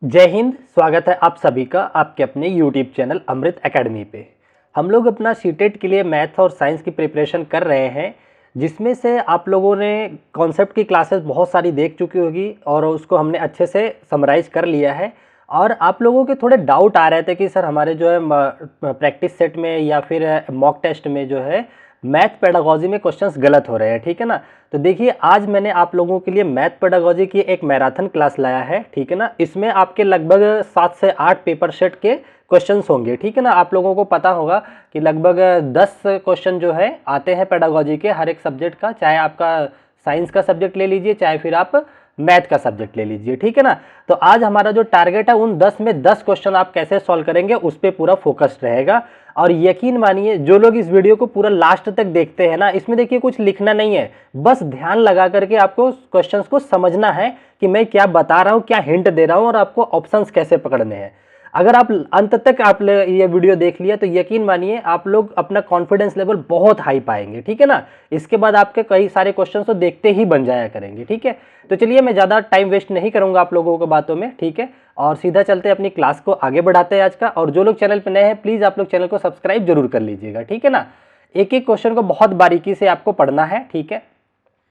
जय हिंद। स्वागत है आप सभी का आपके अपने YouTube चैनल अमृत एकेडमी पे। हम लोग अपना सीटेट के लिए मैथ और साइंस की प्रिपरेशन कर रहे हैं, जिसमें से आप लोगों ने कॉन्सेप्ट की क्लासेस बहुत सारी देख चुकी होगी और उसको हमने अच्छे से समराइज़ कर लिया है। और आप लोगों के थोड़े डाउट आ रहे थे कि सर हमारे जो है प्रैक्टिस सेट में या फिर मॉक टेस्ट में जो है मैथ पेडागोजी में क्वेश्चंस गलत हो रहे हैं, ठीक है ना। तो देखिए, आज मैंने आप लोगों के लिए मैथ पेडागोजी की एक मैराथन क्लास लाया है, ठीक है ना। इसमें आपके लगभग 7 से 8 पेपर सेट के क्वेश्चंस होंगे, ठीक है ना। आप लोगों को पता होगा कि लगभग 10 क्वेश्चन जो है आते हैं पेडागोजी के हर एक सब्जेक्ट का, चाहे आपका साइंस का सब्जेक्ट ले लीजिए चाहे फिर आप मैथ का सब्जेक्ट ले लीजिए, ठीक है ना। तो आज हमारा जो टारगेट है उन 10 में 10 क्वेश्चन आप कैसे सॉल्व करेंगे उस पर पूरा फोकस्ड रहेगा। और यकीन मानिए, जो लोग इस वीडियो को पूरा लास्ट तक देखते हैं ना, इसमें देखिए कुछ लिखना नहीं है, बस ध्यान लगा करके आपको क्वेश्चंस को समझना है कि मैं क्या बता रहा हूँ, क्या हिंट दे रहा हूँ और आपको ऑप्शंस कैसे पकड़ने हैं। अगर आप अंत तक आप ये वीडियो देख लिया तो यकीन मानिए आप लोग अपना कॉन्फिडेंस लेवल बहुत हाई पाएंगे, ठीक है ना। इसके बाद आपके कई सारे क्वेश्चन तो देखते ही बन जाया करेंगे, ठीक है। तो चलिए, मैं ज़्यादा टाइम वेस्ट नहीं करूंगा आप लोगों को बातों में, ठीक है। और सीधा चलते हैं अपनी क्लास को आगे बढ़ाते हैं आज का। और जो लोग चैनल पर नए हैं प्लीज़ आप लोग चैनल को सब्सक्राइब जरूर कर लीजिएगा, ठीक है ना। एक एक क्वेश्चन को बहुत बारीकी से आपको पढ़ना है, ठीक है।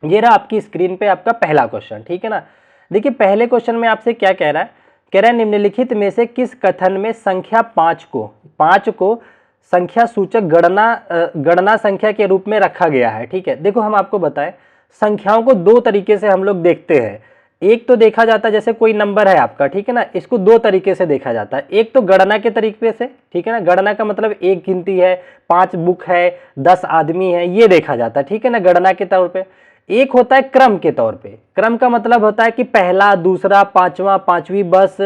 ये रहा आपकी स्क्रीन पे आपका पहला क्वेश्चन, ठीक है ना। देखिए, पहले क्वेश्चन में आपसे क्या कह रहा है, कह रहा है निम्नलिखित में से किस कथन में संख्या 5 को संख्या सूचक गणना संख्या के रूप में रखा गया है, ठीक है। देखो, हम आपको बताएं, संख्याओं को दो तरीके से हम लोग देखते हैं। एक तो देखा जाता है जैसे कोई नंबर है आपका, ठीक है ना, इसको दो तरीके से देखा जाता है। एक तो गणना के तरीके से, ठीक है ना, गणना का मतलब एक गिनती है, 5 बुक है, 10 आदमी है, ये देखा जाता है, ठीक है ना, गणना के तौर पे। एक होता है क्रम के तौर पे। क्रम का मतलब होता है कि पहला, दूसरा, पांचवा, पांचवी बस,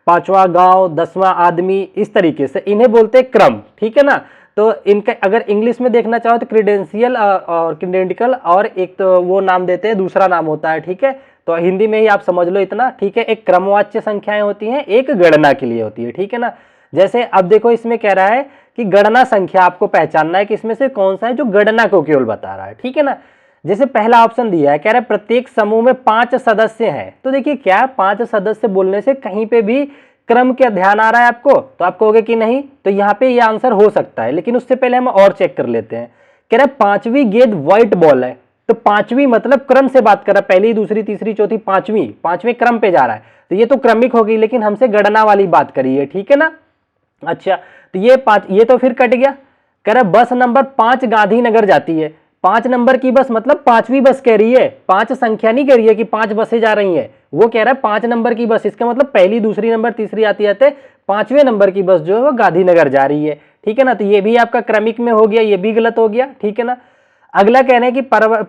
पांचवा गांव, 10वां आदमी, इस तरीके से इन्हें बोलते हैं क्रम, ठीक है ना। तो इनका अगर इंग्लिश में देखना चाहो तो क्रीडेंशियल और क्रीडेंटिकल, और एक तो वो नाम देते हैं, दूसरा नाम होता है, ठीक है। तो हिंदी में ही आप समझ लो इतना, ठीक है। एक क्रमवाच्य संख्याएं होती हैं, एक गणना के लिए होती है, ठीक है ना। जैसे अब देखो, इसमें कह रहा है कि गणना संख्या आपको पहचानना है कि इसमें से कौन सा है जो गणना को केवल बता रहा है, ठीक है ना। जैसे पहला ऑप्शन दिया है, कह रहा है प्रत्येक समूह में 5 सदस्य हैं। तो देखिए, क्या 5 सदस्य बोलने से कहीं पे भी क्रम क्या ध्यान आ रहा है आपको? तो आप कहोगे कि नहीं, तो यहाँ पे ये आंसर हो सकता है, लेकिन उससे पहले हम और चेक कर लेते हैं। कह रहा है 5वीं गेंद व्हाइट बॉल है। तो 5वीं मतलब क्रम से बात कर रहा है, पहली, दूसरी, तीसरी, चौथी, 5वें क्रम पे जा रहा है, तो ये तो क्रमिक होगी, लेकिन हमसे गणना वाली बात करी है, ठीक है ना। अच्छा, तो ये 5, ये तो फिर कट गया। कह रहा है बस नंबर 5 गांधीनगर जाती है। 5 नंबर की बस मतलब 5वीं बस कह रही है, 5 संख्या नहीं कह रही है कि 5 बसें जा रही हैं। वो कह रहा है 5 नंबर की बस, इसका मतलब पहली, दूसरी नंबर, तीसरी आते आते 5वें नंबर की बस जो है वो गांधीनगर जा रही है, ठीक है ना। तो ये भी आपका क्रमिक में हो गया, ये भी गलत हो गया, ठीक है ना। अगला कह रहे हैं कि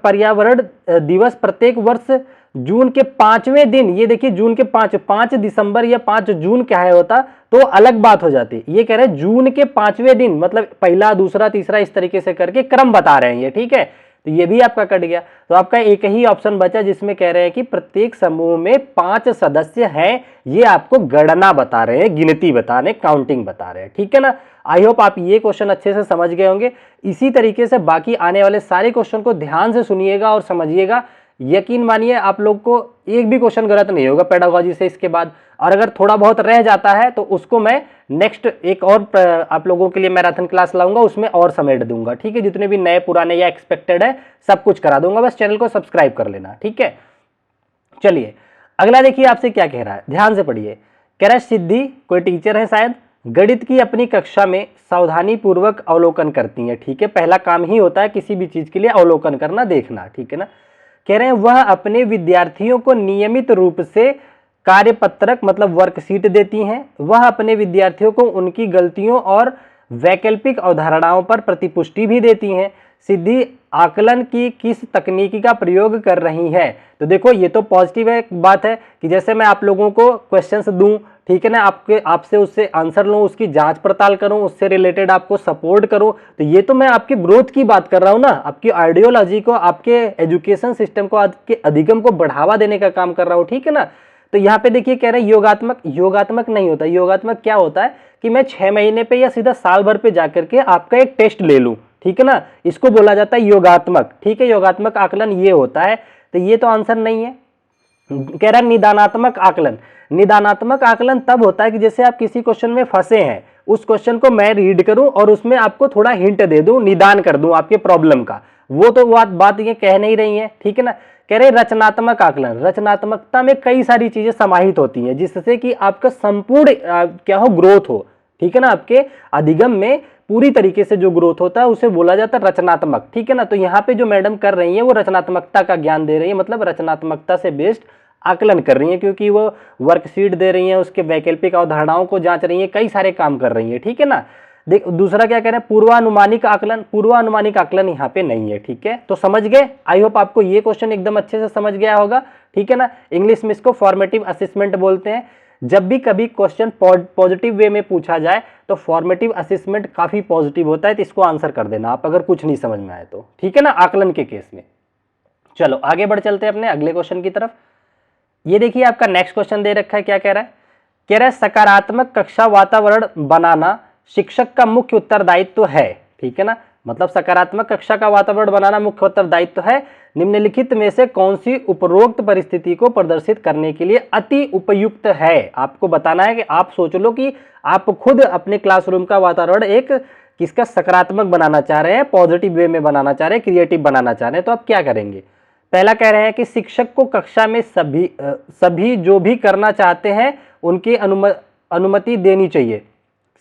पर्यावरण दिवस प्रत्येक वर्ष जून के 5वें दिन, ये देखिए जून के 5 दिसंबर या 5 जून क्या है होता तो अलग बात हो जाती। ये कह रहे हैं जून के 5वें दिन, मतलब पहला, दूसरा, तीसरा, इस तरीके से करके क्रम बता रहे हैं ये, ठीक है। तो ये भी आपका कट गया। तो आपका एक ही ऑप्शन बचा जिसमें कह रहे हैं कि प्रत्येक समूह में 5 सदस्य हैं, ये आपको गणना बता रहे हैं, गिनती बता रहे हैं, काउंटिंग बता रहे हैं, ठीक है ना। आई होप आप ये क्वेश्चन अच्छे से समझ गए होंगे। इसी तरीके से बाकी आने वाले सारे क्वेश्चन को ध्यान से सुनिएगा और समझिएगा। यकीन मानिए आप लोग को एक भी क्वेश्चन गलत नहीं होगा पेडागोजी से इसके बाद। और अगर थोड़ा बहुत रह जाता है तो उसको मैं नेक्स्ट एक और आप लोगों के लिए मैराथन क्लास लाऊंगा, उसमें और समेट दूंगा, ठीक है। जितने भी नए, पुराने या एक्सपेक्टेड है सब कुछ करा दूंगा, बस चैनल को सब्सक्राइब कर लेना, ठीक है। चलिए, अगला देखिए आपसे क्या कह रहा है, ध्यान से पढ़िए। कह रहा है सिद्धि, कोई टीचर है शायद, गणित की अपनी कक्षा में सावधानी पूर्वक अवलोकन करती है, ठीक है। पहला काम ही होता है किसी भी चीज के लिए अवलोकन करना, देखना, ठीक है ना। कह रहे हैं वह अपने विद्यार्थियों को नियमित रूप से कार्यपत्रक मतलब वर्कशीट देती हैं। वह अपने विद्यार्थियों को उनकी गलतियों और वैकल्पिक अवधारणाओं पर प्रतिपुष्टि भी देती हैं। सिद्धि आकलन की किस तकनीकी का प्रयोग कर रही है? तो देखो, ये तो पॉजिटिव है, बात है कि जैसे मैं आप लोगों को क्वेश्चंस दूं, ठीक है ना, आपसे उससे आंसर लूं, उसकी जांच पड़ताल करूं, उससे रिलेटेड आपको सपोर्ट करूं, तो ये तो मैं आपके ग्रोथ की बात कर रहा हूं ना, आपकी आइडियोलॉजी को, आपके एजुकेशन सिस्टम को, आपके अधिगम को बढ़ावा देने का काम कर रहा हूं, ठीक है ना। तो यहाँ पे देखिए कह रहे हैं योगात्मक नहीं होता। योगात्मक क्या होता है कि मैं 6 महीने पे या सीधा साल भर पे जाकर के आपका एक टेस्ट ले लूं, ठीक है ना, इसको बोला जाता है योगात्मक, ठीक है। योगात्मक आकलन ये होता है। तो ये तो आंसर नहीं है, कह रहा है निदानात्मक आकलन। निदानात्मक आकलन तब होता है कि जैसे आप किसी क्वेश्चन में फंसे हैं, उस क्वेश्चन को मैं रीड करूं और उसमें आपको थोड़ा हिंट दे दूं, निदान कर दूं आपके प्रॉब्लम का। वो तो बात ये कह नहीं रही है, ठीक है ना। कह रहे रचनात्मक आकलन, रचनात्मकता में कई सारी चीजें समाहित होती हैं जिससे कि आपका संपूर्ण क्या हो, ग्रोथ हो, ठीक है ना। आपके अधिगम में पूरी तरीके से जो ग्रोथ होता है उसे बोला जाता है रचनात्मक, ठीक है ना। तो यहाँ पे जो मैडम कर रही है वो रचनात्मकता का ज्ञान दे रही है, मतलब रचनात्मकता से बेस्ड आकलन कर रही है, क्योंकि वो वर्कशीट दे रही है, उसके वैकल्पिक अवधारणाओं को जांच रही है, कई सारे काम कर रही है, ठीक है ना। देख दूसरा क्या कह रहे हैं, पूर्वानुमानिक आकलन। पूर्वानुमानिक आकलन यहाँ पे नहीं है, ठीक है। तो समझ गए, आई होप आपको ये क्वेश्चन एकदम अच्छे से समझ गया होगा, ठीक है ना। इंग्लिश में इसको फॉर्मेटिव असेसमेंट बोलते हैं। जब भी कभी क्वेश्चन पॉजिटिव वे में पूछा जाए तो फॉर्मेटिव असेसमेंट काफी पॉजिटिव होता है, तो इसको आंसर कर देना आप अगर कुछ नहीं समझ में आए तो, ठीक है ना, आकलन के केस में। चलो आगे बढ़ चलते हैं अपने अगले क्वेश्चन की तरफ। ये देखिए आपका नेक्स्ट क्वेश्चन दे रखा है, क्या कह रहा है, कह रहा है सकारात्मक कक्षा वातावरण बनाना शिक्षक का मुख्य उत्तरदायित्व है, ठीक है ना। मतलब सकारात्मक कक्षा का वातावरण बनाना मुख्य उत्तरदायित्व है। निम्नलिखित में से कौन सी उपरोक्त परिस्थिति को प्रदर्शित करने के लिए अति उपयुक्त है। आपको बताना है कि आप सोच लो कि आप खुद अपने क्लासरूम का वातावरण एक किसका सकारात्मक बनाना चाह रहे हैं, पॉजिटिव वे में बनाना चाह रहे हैं, क्रिएटिव बनाना चाह रहे हैं, तो आप क्या करेंगे। पहला कह रहे हैं कि शिक्षक को कक्षा में सभी जो भी करना चाहते हैं उनकी अनुमति देनी चाहिए।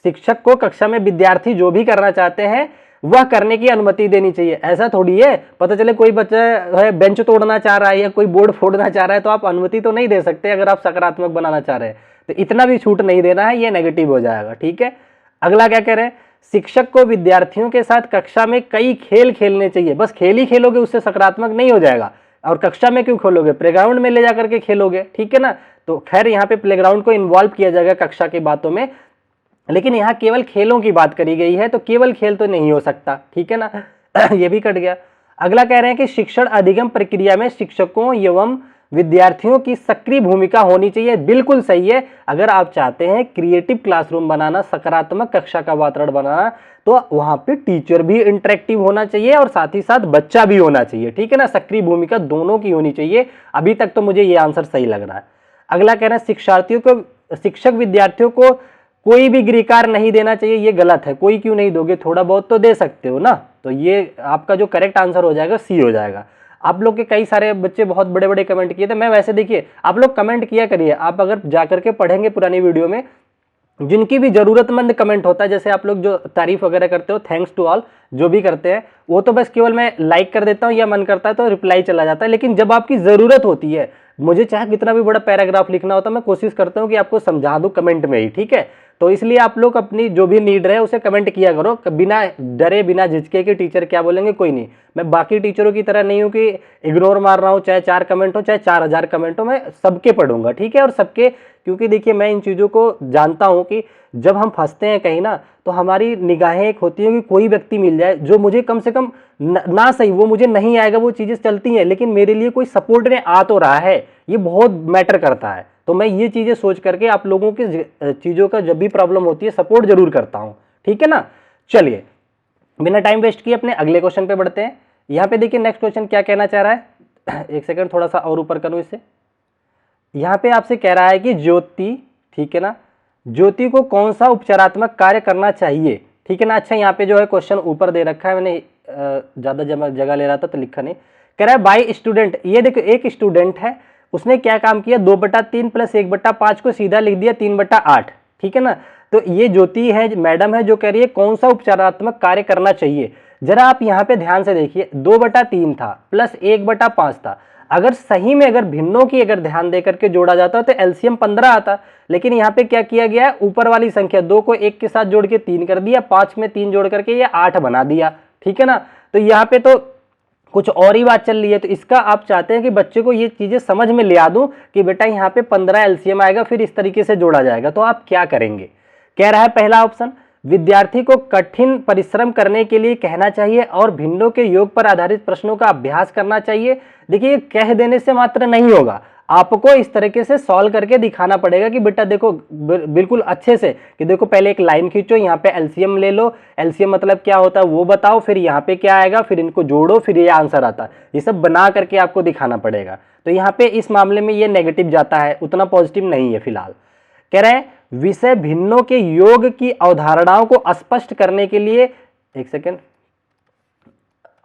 शिक्षक को कक्षा में विद्यार्थी जो भी करना चाहते हैं वह करने की अनुमति देनी चाहिए। ऐसा थोड़ी है, पता चले कोई बच्चा है बेंच तोड़ना चाह रहा है या कोई बोर्ड फोड़ना चाह रहा है तो आप अनुमति तो नहीं दे सकते अगर आप सकारात्मक बनाना चाह रहे हैं, तो इतना भी छूट नहीं देना है, ये नेगेटिव हो जाएगा, ठीक है। अगला क्या कह रहे हैं, शिक्षक को विद्यार्थियों के साथ कक्षा में कई खेल खेलने चाहिए। बस खेल ही खेलोगे उससे सकारात्मक नहीं हो जाएगा, और कक्षा में क्यों खेलोगे, प्लेग्राउंड में ले जाकर के खेलोगे, ठीक है ना। तो खैर यहाँ पे प्लेग्राउंड को इन्वॉल्व किया जाएगा कक्षा की बातों में, लेकिन यहाँ केवल खेलों की बात करी गई है, तो केवल खेल तो नहीं हो सकता, ठीक है ना। ये भी कट गया। अगला कह रहे हैं कि शिक्षण अधिगम प्रक्रिया में शिक्षकों एवं विद्यार्थियों की सक्रिय भूमिका होनी चाहिए। बिल्कुल सही है। अगर आप चाहते हैं क्रिएटिव क्लासरूम बनाना, सकारात्मक कक्षा का वातावरण बनाना, तो वहां पे टीचर भी इंटरेक्टिव होना चाहिए और साथ ही साथ बच्चा भी होना चाहिए, ठीक है ना। सक्रिय भूमिका दोनों की होनी चाहिए। अभी तक तो मुझे ये आंसर सही लग रहा है। अगला कह रहे हैं शिक्षक विद्यार्थियों को कोई भी गृहकार्य नहीं देना चाहिए। ये गलत है, कोई क्यों नहीं दोगे, थोड़ा बहुत तो दे सकते हो ना। तो ये आपका जो करेक्ट आंसर हो जाएगा सी हो जाएगा। आप लोग के कई सारे बच्चे बहुत बड़े बड़े कमेंट किए थे। मैं वैसे देखिए आप लोग कमेंट किया करिए, आप अगर जाकर के पढ़ेंगे पुरानी वीडियो में जिनकी भी जरूरतमंद कमेंट होता है, जैसे आप लोग जो तारीफ वगैरह करते हो, थैंक्स टू ऑल, जो भी करते हैं वो तो बस केवल मैं लाइक कर देता हूँ या मन करता है तो रिप्लाई चला जाता है। लेकिन जब आपकी जरूरत होती है, मुझे चाहे कितना भी बड़ा पैराग्राफ लिखना होता है, मैं कोशिश करता हूँ कि आपको समझा दूं कमेंट में ही, ठीक है। तो इसलिए आप लोग अपनी जो भी नीड रहे उसे कमेंट किया करो, बिना डरे बिना झिझके के टीचर क्या बोलेंगे कोई नहीं। मैं बाकी टीचरों की तरह नहीं हूँ कि इग्नोर मार रहा हूँ, चाहे 4 कमेंट हो चाहे 4000 कमेंट हो, मैं सबके पढ़ूंगा, ठीक है। और सबके, क्योंकि देखिए मैं इन चीज़ों को जानता हूँ कि जब हम फंसते हैं कहीं ना, तो हमारी निगाहें एक होती है कि कोई व्यक्ति मिल जाए जो मुझे कम से कम ना सही, वो मुझे नहीं आएगा, वो चीज़ें चलती हैं, लेकिन मेरे लिए कोई सपोर्ट में आ तो रहा है, ये बहुत मैटर करता है। तो मैं ये चीज़ें सोच करके आप लोगों की चीज़ों का जब भी प्रॉब्लम होती है सपोर्ट जरूर करता हूँ, ठीक है ना। चलिए बिना टाइम वेस्ट किए अपने अगले क्वेश्चन पे बढ़ते हैं। यहाँ पे देखिए नेक्स्ट क्वेश्चन क्या कहना चाह रहा है, एक सेकंड थोड़ा सा और ऊपर करूँ इससे। यहाँ पे आपसे कह रहा है कि ज्योति, ठीक है ना, ज्योति को कौन सा उपचारात्मक कार्य करना चाहिए, ठीक है ना। अच्छा यहाँ पे जो है क्वेश्चन ऊपर दे रखा है, मैंने ज़्यादा जगह ले रहा था तो लिखा नहीं। कह रहा है बाई स्टूडेंट, ये देखो एक स्टूडेंट है, उसने क्या काम किया, 2/3 + 1/5 को सीधा लिख दिया 3/8, ठीक है ना। तो ये ज्योति है, मैडम है, जो कह रही है कौन सा उपचारात्मक कार्य करना चाहिए। जरा आप यहाँ पे ध्यान से देखिए, 2/3 था प्लस 1/5 था। अगर सही में अगर भिन्नों की अगर ध्यान दे करके जोड़ा जाता तो एलसीएम 15 आता, लेकिन यहाँ पे क्या किया गया, ऊपर वाली संख्या 2 को 1 के साथ जोड़ के 3 कर दिया, 5 में 3 जोड़ करके ये 8 बना दिया, ठीक है ना। तो यहाँ पे तो कुछ और ही बात चल रही है। तो इसका आप चाहते हैं कि बच्चे को ये चीजें समझ में ले आ दूं कि बेटा यहाँ पे 15 एलसीएम आएगा, फिर इस तरीके से जोड़ा जाएगा, तो आप क्या करेंगे। कह रहा है पहला ऑप्शन, विद्यार्थी को कठिन परिश्रम करने के लिए कहना चाहिए और भिन्नों के योग पर आधारित प्रश्नों का अभ्यास करना चाहिए। देखिए ये कह देने से मात्र नहीं होगा, आपको इस तरीके से सॉल्व करके दिखाना पड़ेगा कि बेटा देखो बिल्कुल अच्छे से, कि देखो पहले एक लाइन खींचो, यहाँ पे एलसीएम ले लो, एलसीएम मतलब क्या होता है वो बताओ, फिर यहाँ पे क्या आएगा, फिर इनको जोड़ो, फिर ये आंसर आता है। ये सब बना करके आपको दिखाना पड़ेगा। तो यहाँ पे इस मामले में ये नेगेटिव जाता है, उतना पॉजिटिव नहीं है फिलहाल। कह रहे हैं विषय भिन्नों के योग की अवधारणाओं को स्पष्ट करने के लिए, एक सेकेंड,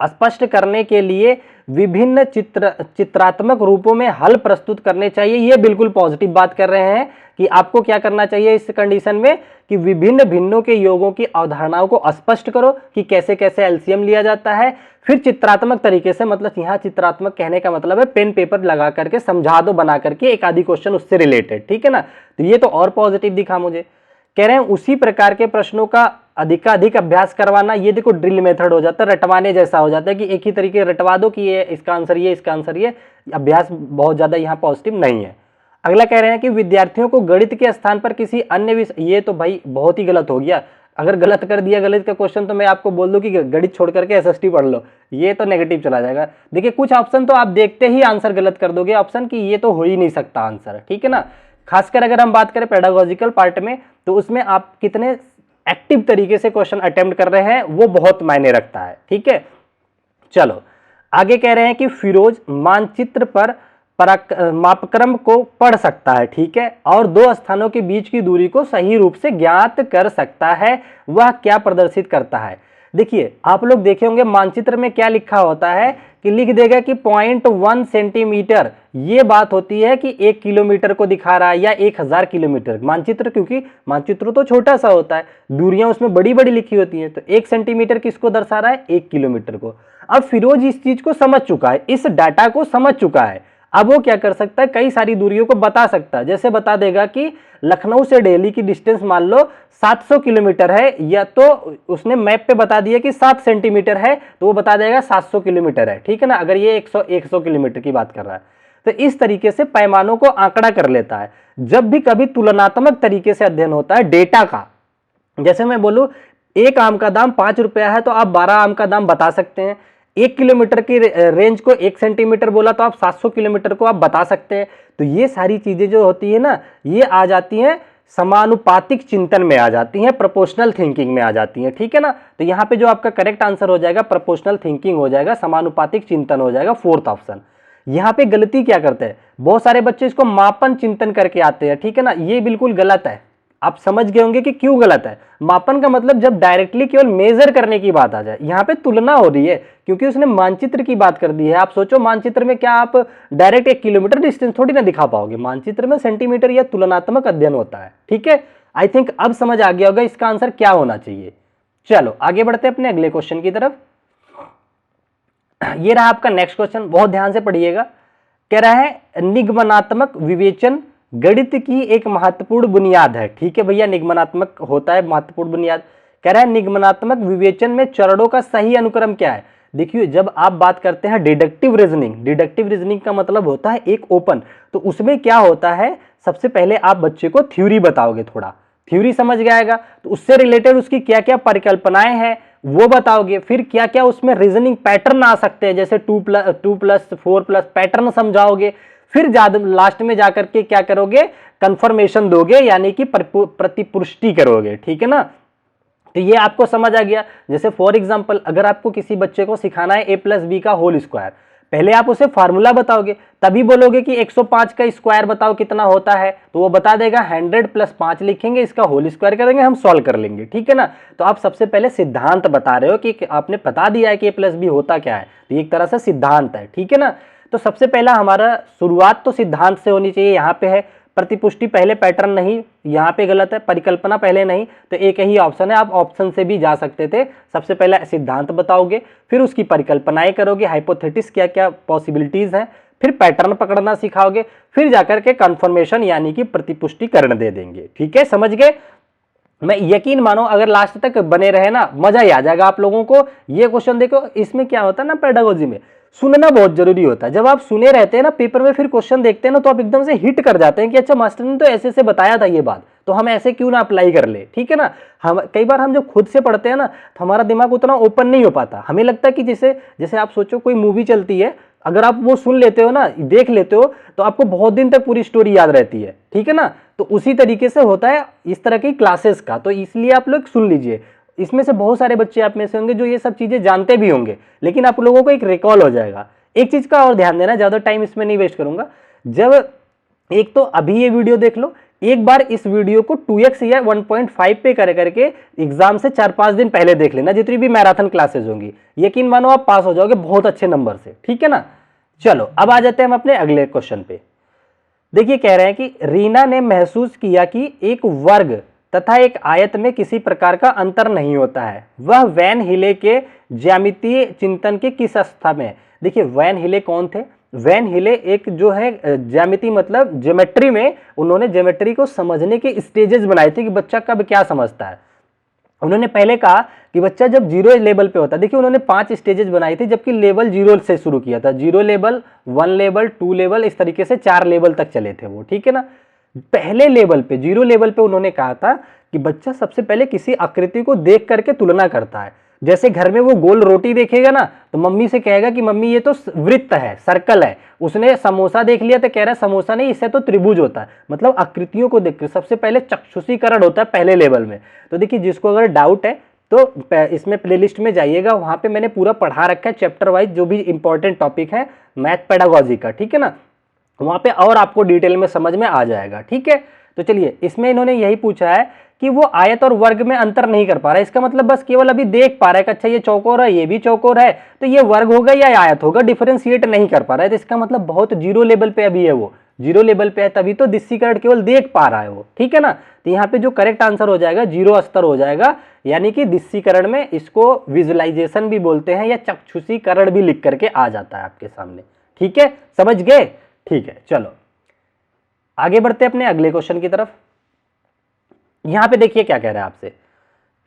स्पष्ट करने के लिए विभिन्न चित्रात्मक रूपों में हल प्रस्तुत करने चाहिए। ये बिल्कुल पॉजिटिव बात कर रहे हैं कि आपको क्या करना चाहिए इस कंडीशन में कि विभिन्न भिन्नों के योगों की अवधारणाओं को स्पष्ट करो कि कैसे कैसे एलसीएम लिया जाता है, फिर चित्रात्मक तरीके से, मतलब यहाँ चित्रात्मक कहने का मतलब है पेन पेपर लगा करके समझा दो, बना करके एक आधी क्वेश्चन उससे रिलेटेड, ठीक है ना। तो ये तो और पॉजिटिव दिखा मुझे। कह रहे हैं उसी प्रकार के प्रश्नों का अधिकाधिक अभ्यास करवाना, ये देखो ड्रिल मेथड हो जाता है, रटवाने जैसा हो जाता है कि एक ही तरीके रटवा दो कि ये इसका आंसर ये, इसका आंसर ये, अभ्यास बहुत ज्यादा यहाँ पॉजिटिव नहीं है। अगला कह रहे हैं कि विद्यार्थियों को गणित के स्थान पर किसी अन्य विषय, ये तो भाई बहुत ही गलत हो गया। अगर गलत कर दिया गणित का क्वेश्चन तो मैं आपको बोल दूं कि गणित छोड़ करके एसएसटी पढ़ लो, ये तो नेगेटिव चला जाएगा। देखिए कुछ ऑप्शन तो आप देखते ही आंसर गलत कर दोगे ऑप्शन की, ये तो हो ही नहीं सकता आंसर, ठीक है ना। खासकर अगर हम बात करें पेडागोजिकल पार्ट में, तो उसमें आप कितने एक्टिव तरीके से क्वेश्चन अटेम्प्ट कर रहे हैं वो बहुत मायने रखता है, ठीक है। चलो आगे कह रहे हैं कि फिरोज मानचित्र पर मापक्रम को पढ़ सकता है, ठीक है, और दो स्थानों के बीच की दूरी को सही रूप से ज्ञात कर सकता है। वह क्या प्रदर्शित करता है? देखिए आप लोग देखे होंगे मानचित्र में क्या लिखा होता है कि लिख देगा कि 0.1 सेंटीमीटर, ये बात होती है कि 1 किलोमीटर को दिखा रहा है या 1000 किलोमीटर। मानचित्र, क्योंकि मानचित्र तो छोटा सा होता है, दूरियां उसमें बड़ी बड़ी लिखी होती हैं, तो 1 सेंटीमीटर किसको दर्शा रहा है? 1 किलोमीटर को। अब फिरोज इस चीज को समझ चुका है, इस डाटा को समझ चुका है। अब वो क्या कर सकता है? कई सारी दूरियों को बता सकता है। जैसे बता देगा कि लखनऊ से दिल्ली की डिस्टेंस मान लो 700 किलोमीटर है, या तो उसने मैप पे बता दिया कि 7 सेंटीमीटर है, तो वो बता देगा 700 किलोमीटर है, ठीक है ना, अगर ये 100 किलोमीटर की बात कर रहा है। तो इस तरीके से पैमानों को आंकड़ा कर लेता है। जब भी कभी तुलनात्मक तरीके से अध्ययन होता है डेटा का, जैसे मैं बोलूं एक आम का दाम 5 रुपया है, तो आप 12 आम का दाम बता सकते हैं। 1 किलोमीटर की रेंज को 1 सेंटीमीटर बोला तो आप 700 किलोमीटर को आप बता सकते हैं। तो ये सारी चीजें जो होती है ना, ये आ जाती हैं समानुपातिक चिंतन में, आ जाती हैं प्रोपोर्शनल थिंकिंग में आ जाती हैं, ठीक है ना। तो यहाँ पे जो आपका करेक्ट आंसर हो जाएगा प्रोपोर्शनल थिंकिंग हो जाएगा, समानुपातिक चिंतन हो जाएगा, 4th ऑप्शन। यहाँ पे गलती क्या करते हैं बहुत सारे बच्चे, इसको मापन चिंतन करके आते हैं, ठीक है ना, ये बिल्कुल गलत है। आप समझ गए होंगे कि क्यों गलत है। मापन का मतलब जब डायरेक्टली केवल मेजर करने की बात आ जाए, यहाँ पे तुलना हो रही है क्योंकि उसने मानचित्र की बात कर दी है। आप सोचो मानचित्र में क्या आप डायरेक्ट 1 किलोमीटर डिस्टेंस थोड़ी ना दिखा पाओगे, मानचित्र में सेंटीमीटर या तुलनात्मक अध्ययन होता है, ठीक है। आई थिंक अब समझ आ गया होगा इसका आंसर क्या होना चाहिए। चलो आगे बढ़ते हैं अपने अगले क्वेश्चन की तरफ। ये रहा आपका नेक्स्ट क्वेश्चन, बहुत ध्यान से पढ़िएगा। कह रहा है निगमनात्मक विवेचन गणित की एक महत्वपूर्ण बुनियाद है, ठीक है भैया, निगमनात्मक होता है महत्वपूर्ण बुनियाद। कह रहा है निगमनात्मक विवेचन में चरणों का सही अनुक्रम क्या है? देखिए जब आप बात करते हैं डिडक्टिव रीजनिंग, डिडक्टिव रीजनिंग का मतलब होता है एक ओपन, तो उसमें क्या होता है, सबसे पहले आप बच्चे को थ्योरी बताओगे, थोड़ा थ्योरी समझ गया आएगा, तो उससे रिलेटेड उसकी क्या क्या परिकल्पनाएं हैं वो बताओगे, फिर क्या क्या उसमें रीजनिंग पैटर्न आ सकते हैं, जैसे 2+2+, 4+ पैटर्न समझाओगे, फिर ज्यादा लास्ट में जाकर के क्या करोगे, कंफर्मेशन दोगे, यानी कि प्रतिपुष्टि करोगे, ठीक है ना। तो ये आपको समझ आ गया। जैसे फॉर एग्जांपल अगर आपको किसी बच्चे को सिखाना है a+b का होल स्क्वायर, पहले आप उसे फार्मूला बताओगे, तभी बोलोगे कि 105 का स्क्वायर बताओ कितना होता है, तो वो बता देगा 100 + 5 लिखेंगे, इसका होल स्क्वायर करेंगे, हम सॉल्व कर लेंगे, ठीक है ना। तो आप सबसे पहले सिद्धांत बता रहे हो कि आपने बता दिया है कि a+b होता क्या है, तो एक तरह से सिद्धांत है, ठीक है ना। तो सबसे पहला हमारा शुरुआत तो सिद्धांत से होनी चाहिए। यहाँ पे है प्रतिपुष्टि पहले, पैटर्न नहीं, यहाँ पे गलत है, परिकल्पना पहले नहीं, तो एक ही ऑप्शन है, आप ऑप्शन से भी जा सकते थे। सबसे पहले सिद्धांत बताओगे, फिर उसकी परिकल्पनाएं करोगे, हाइपोथेटिस क्या क्या पॉसिबिलिटीज हैं, फिर पैटर्न पकड़ना सिखाओगे, फिर जाकर के कन्फर्मेशन यानी कि प्रतिपुष्टिकरण दे देंगे, ठीक है, समझ गए। मैं यकीन मानो अगर लास्ट तक बने रहे ना, मजा ही आ जाएगा आप लोगों को। ये क्वेश्चन देखो, इसमें क्या होता है ना, पेडागोजी में सुनना बहुत जरूरी होता है। जब आप सुने रहते हैं ना पेपर में, फिर क्वेश्चन देखते हैं ना, तो आप एकदम से हिट कर जाते हैं कि अच्छा मास्टर ने तो ऐसे से बताया था ये बात, तो हम ऐसे क्यों ना अप्लाई कर ले, ठीक है ना। हम कई बार हम जब खुद से पढ़ते हैं ना, तो हमारा दिमाग उतना ओपन नहीं हो पाता। हमें लगता है कि जैसे आप सोचो कोई मूवी चलती है, अगर आप वो सुन लेते हो ना, देख लेते हो, तो आपको बहुत दिन तक पूरी स्टोरी याद रहती है, ठीक है ना। तो उसी तरीके से होता है इस तरह की क्लासेस का, तो इसलिए आप लोग सुन लीजिए। इसमें से बहुत सारे बच्चे आप में से होंगे जो ये सब चीजें जानते भी होंगे, लेकिन आप लोगों को एक रिकॉल हो जाएगा। एक चीज का और ध्यान देना, ज्यादा टाइम इसमें नहीं वेस्ट करूंगा। जब एक तो अभी ये वीडियो देख लो, एक बार इस वीडियो को 2x या 1.5 पे करके एग्जाम से 4-5 दिन पहले देख लेना, जितनी भी मैराथन क्लासेस होंगी, यकीन मानो आप पास हो जाओगे बहुत अच्छे नंबर से, ठीक है ना। चलो अब आ जाते हैं हम अपने अगले क्वेश्चन पे। देखिए कह रहे हैं कि रीना ने महसूस किया कि एक वर्ग तथा एक आयत में किसी प्रकार का अंतर नहीं होता है। वह वैन हिले के ज्यामितीय चिंतन के किस अवस्था में है। देखिए वैन हिले कौन थे, वैन हिले एक जो है ज्यामिति मतलब ज्योमेट्री में उन्होंने ज्योमेट्री को समझने के स्टेजेस बनाए थे कि बच्चा कब क्या समझता है। उन्होंने पहले कहा कि बच्चा जब 0 लेवल पे होता है, देखिए उन्होंने 5 स्टेजेस बनाई थी, जबकि लेवल 0 से शुरू किया था। 0 लेवल, 1 लेवल, 2 लेवल, इस तरीके से 4 लेवल तक चले थे वो, ठीक है ना। पहले लेवल पे 0 लेवल पे उन्होंने कहा था कि बच्चा सबसे पहले किसी आकृति को देख करके तुलना करता है। जैसे घर में वो गोल रोटी देखेगा ना तो मम्मी से कहेगा कि मम्मी ये तो वृत्त है, सर्कल है। उसने समोसा देख लिया तो कह रहा है समोसा नहीं, इससे तो त्रिभुज होता है। मतलब आकृतियों को देखकर सबसे पहले चक्षुषीकरण होता है पहले लेवल में। तो देखिए जिसको अगर डाउट है तो इसमें प्लेलिस्ट में जाइएगा, वहां पे मैंने पूरा पढ़ा रखा है चैप्टर वाइज जो भी इंपॉर्टेंट टॉपिक है मैथ पेडागोजी का, ठीक है ना। वहां पे और आपको डिटेल में समझ में आ जाएगा, ठीक है। तो चलिए इसमें इन्होंने यही पूछा है कि वो आयत और वर्ग में अंतर नहीं कर पा रहा है। इसका मतलब बस केवल अभी देख पा रहा है कि अच्छा ये चौकोर है, ये भी चौकोर है, तो ये वर्ग होगा या आयत होगा, डिफरेंशिएट नहीं कर पा रहा है। तो इसका मतलब बहुत 0 लेवल पे अभी है, वो 0 लेवल पे है, तभी तो दिस्सीकरण केवल देख पा रहा है वो, ठीक है ना। तो यहाँ पे जो करेक्ट आंसर हो जाएगा 0 स्तर हो जाएगा, यानी कि दिस्सीकरण में इसको विजुअलाइजेशन भी बोलते हैं या चक्षुषीकरण भी लिख करके आ जाता है आपके सामने, ठीक है, समझ गए, ठीक है। चलो आगे बढ़ते हैं अपने अगले क्वेश्चन की तरफ। यहां पे देखिए क्या कह रहा है आपसे,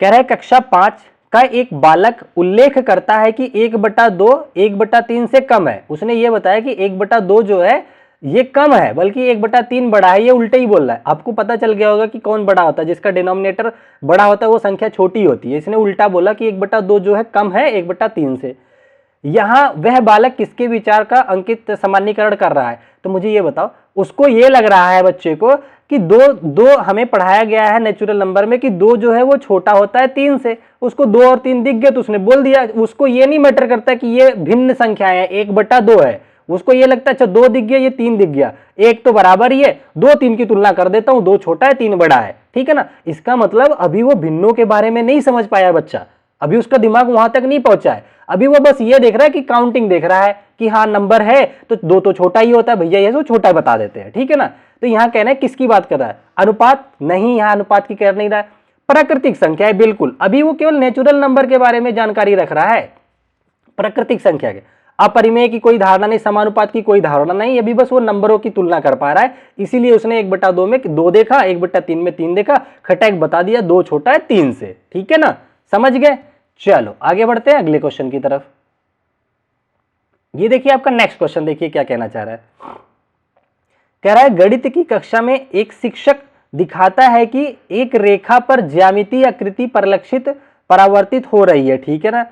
कह रहा है कक्षा 5 का एक बालक उल्लेख करता है कि 1/2 1/3 से कम है। उसने ये बताया कि 1/2 जो है ये कम है, बल्कि 1/3 बड़ा है। ये उल्टे ही बोल रहा है। आपको पता चल गया होगा कि कौन बड़ा होता है, जिसका डिनोमिनेटर बड़ा होता है वो संख्या छोटी होती है। इसने उल्टा बोला कि 1/2 जो है कम है 1/3 से। यहां वह बालक किसके विचार का अंकित सामान्यीकरण कर रहा है। तो मुझे ये बताओ, उसको ये लग रहा है बच्चे को कि दो हमें पढ़ाया गया है नेचुरल नंबर में कि 2 जो है वो छोटा होता है 3 से। उसको 2 और 3 दिख गए तो उसने बोल दिया। उसको ये नहीं मैटर करता कि ये भिन्न संख्या है, 1/2 है। उसको ये लगता है अच्छा 2 दिख गया, ये 3 दिख गया, एक तो बराबर ही है, 2 3 की तुलना कर देता हूं, 2 छोटा है 3 बड़ा है, ठीक है ना। इसका मतलब अभी वो भिन्नों के बारे में नहीं समझ पाया बच्चा, अभी उसका दिमाग वहां तक नहीं पहुंचा है। अभी वो बस ये देख रहा है कि काउंटिंग देख रहा है कि हाँ नंबर है तो 2 तो छोटा ही होता है भैया, ये तो छोटा बता देते हैं, ठीक है ना। तो यहां कहना है किसकी बात कर रहा है, अनुपात नहीं, यहां अनुपात की कह नहीं रहा है, प्राकृतिक संख्या है बिल्कुल। अभी वो केवल नेचुरल नंबर के बारे में जानकारी रख रहा है, प्राकृतिक संख्या के, अपरिमेय की कोई धारणा नहीं, समानुपात की कोई धारणा नहीं। अभी बस वो नंबरों की तुलना कर पा रहा है, इसीलिए उसने 1/2 में 2 देखा, 1/3 में 3 देखा, खटैक बता दिया 2 छोटा है 3 से, ठीक है ना, समझ गए। चलो आगे बढ़ते हैं अगले क्वेश्चन की तरफ। ये देखिए आपका नेक्स्ट क्वेश्चन, देखिए क्या कहना चाह रहा है। कह रहा है गणित की कक्षा में एक शिक्षक दिखाता है कि एक रेखा पर ज्यामितीय आकृति परिलक्षित परावर्तित हो रही है, ठीक है ना,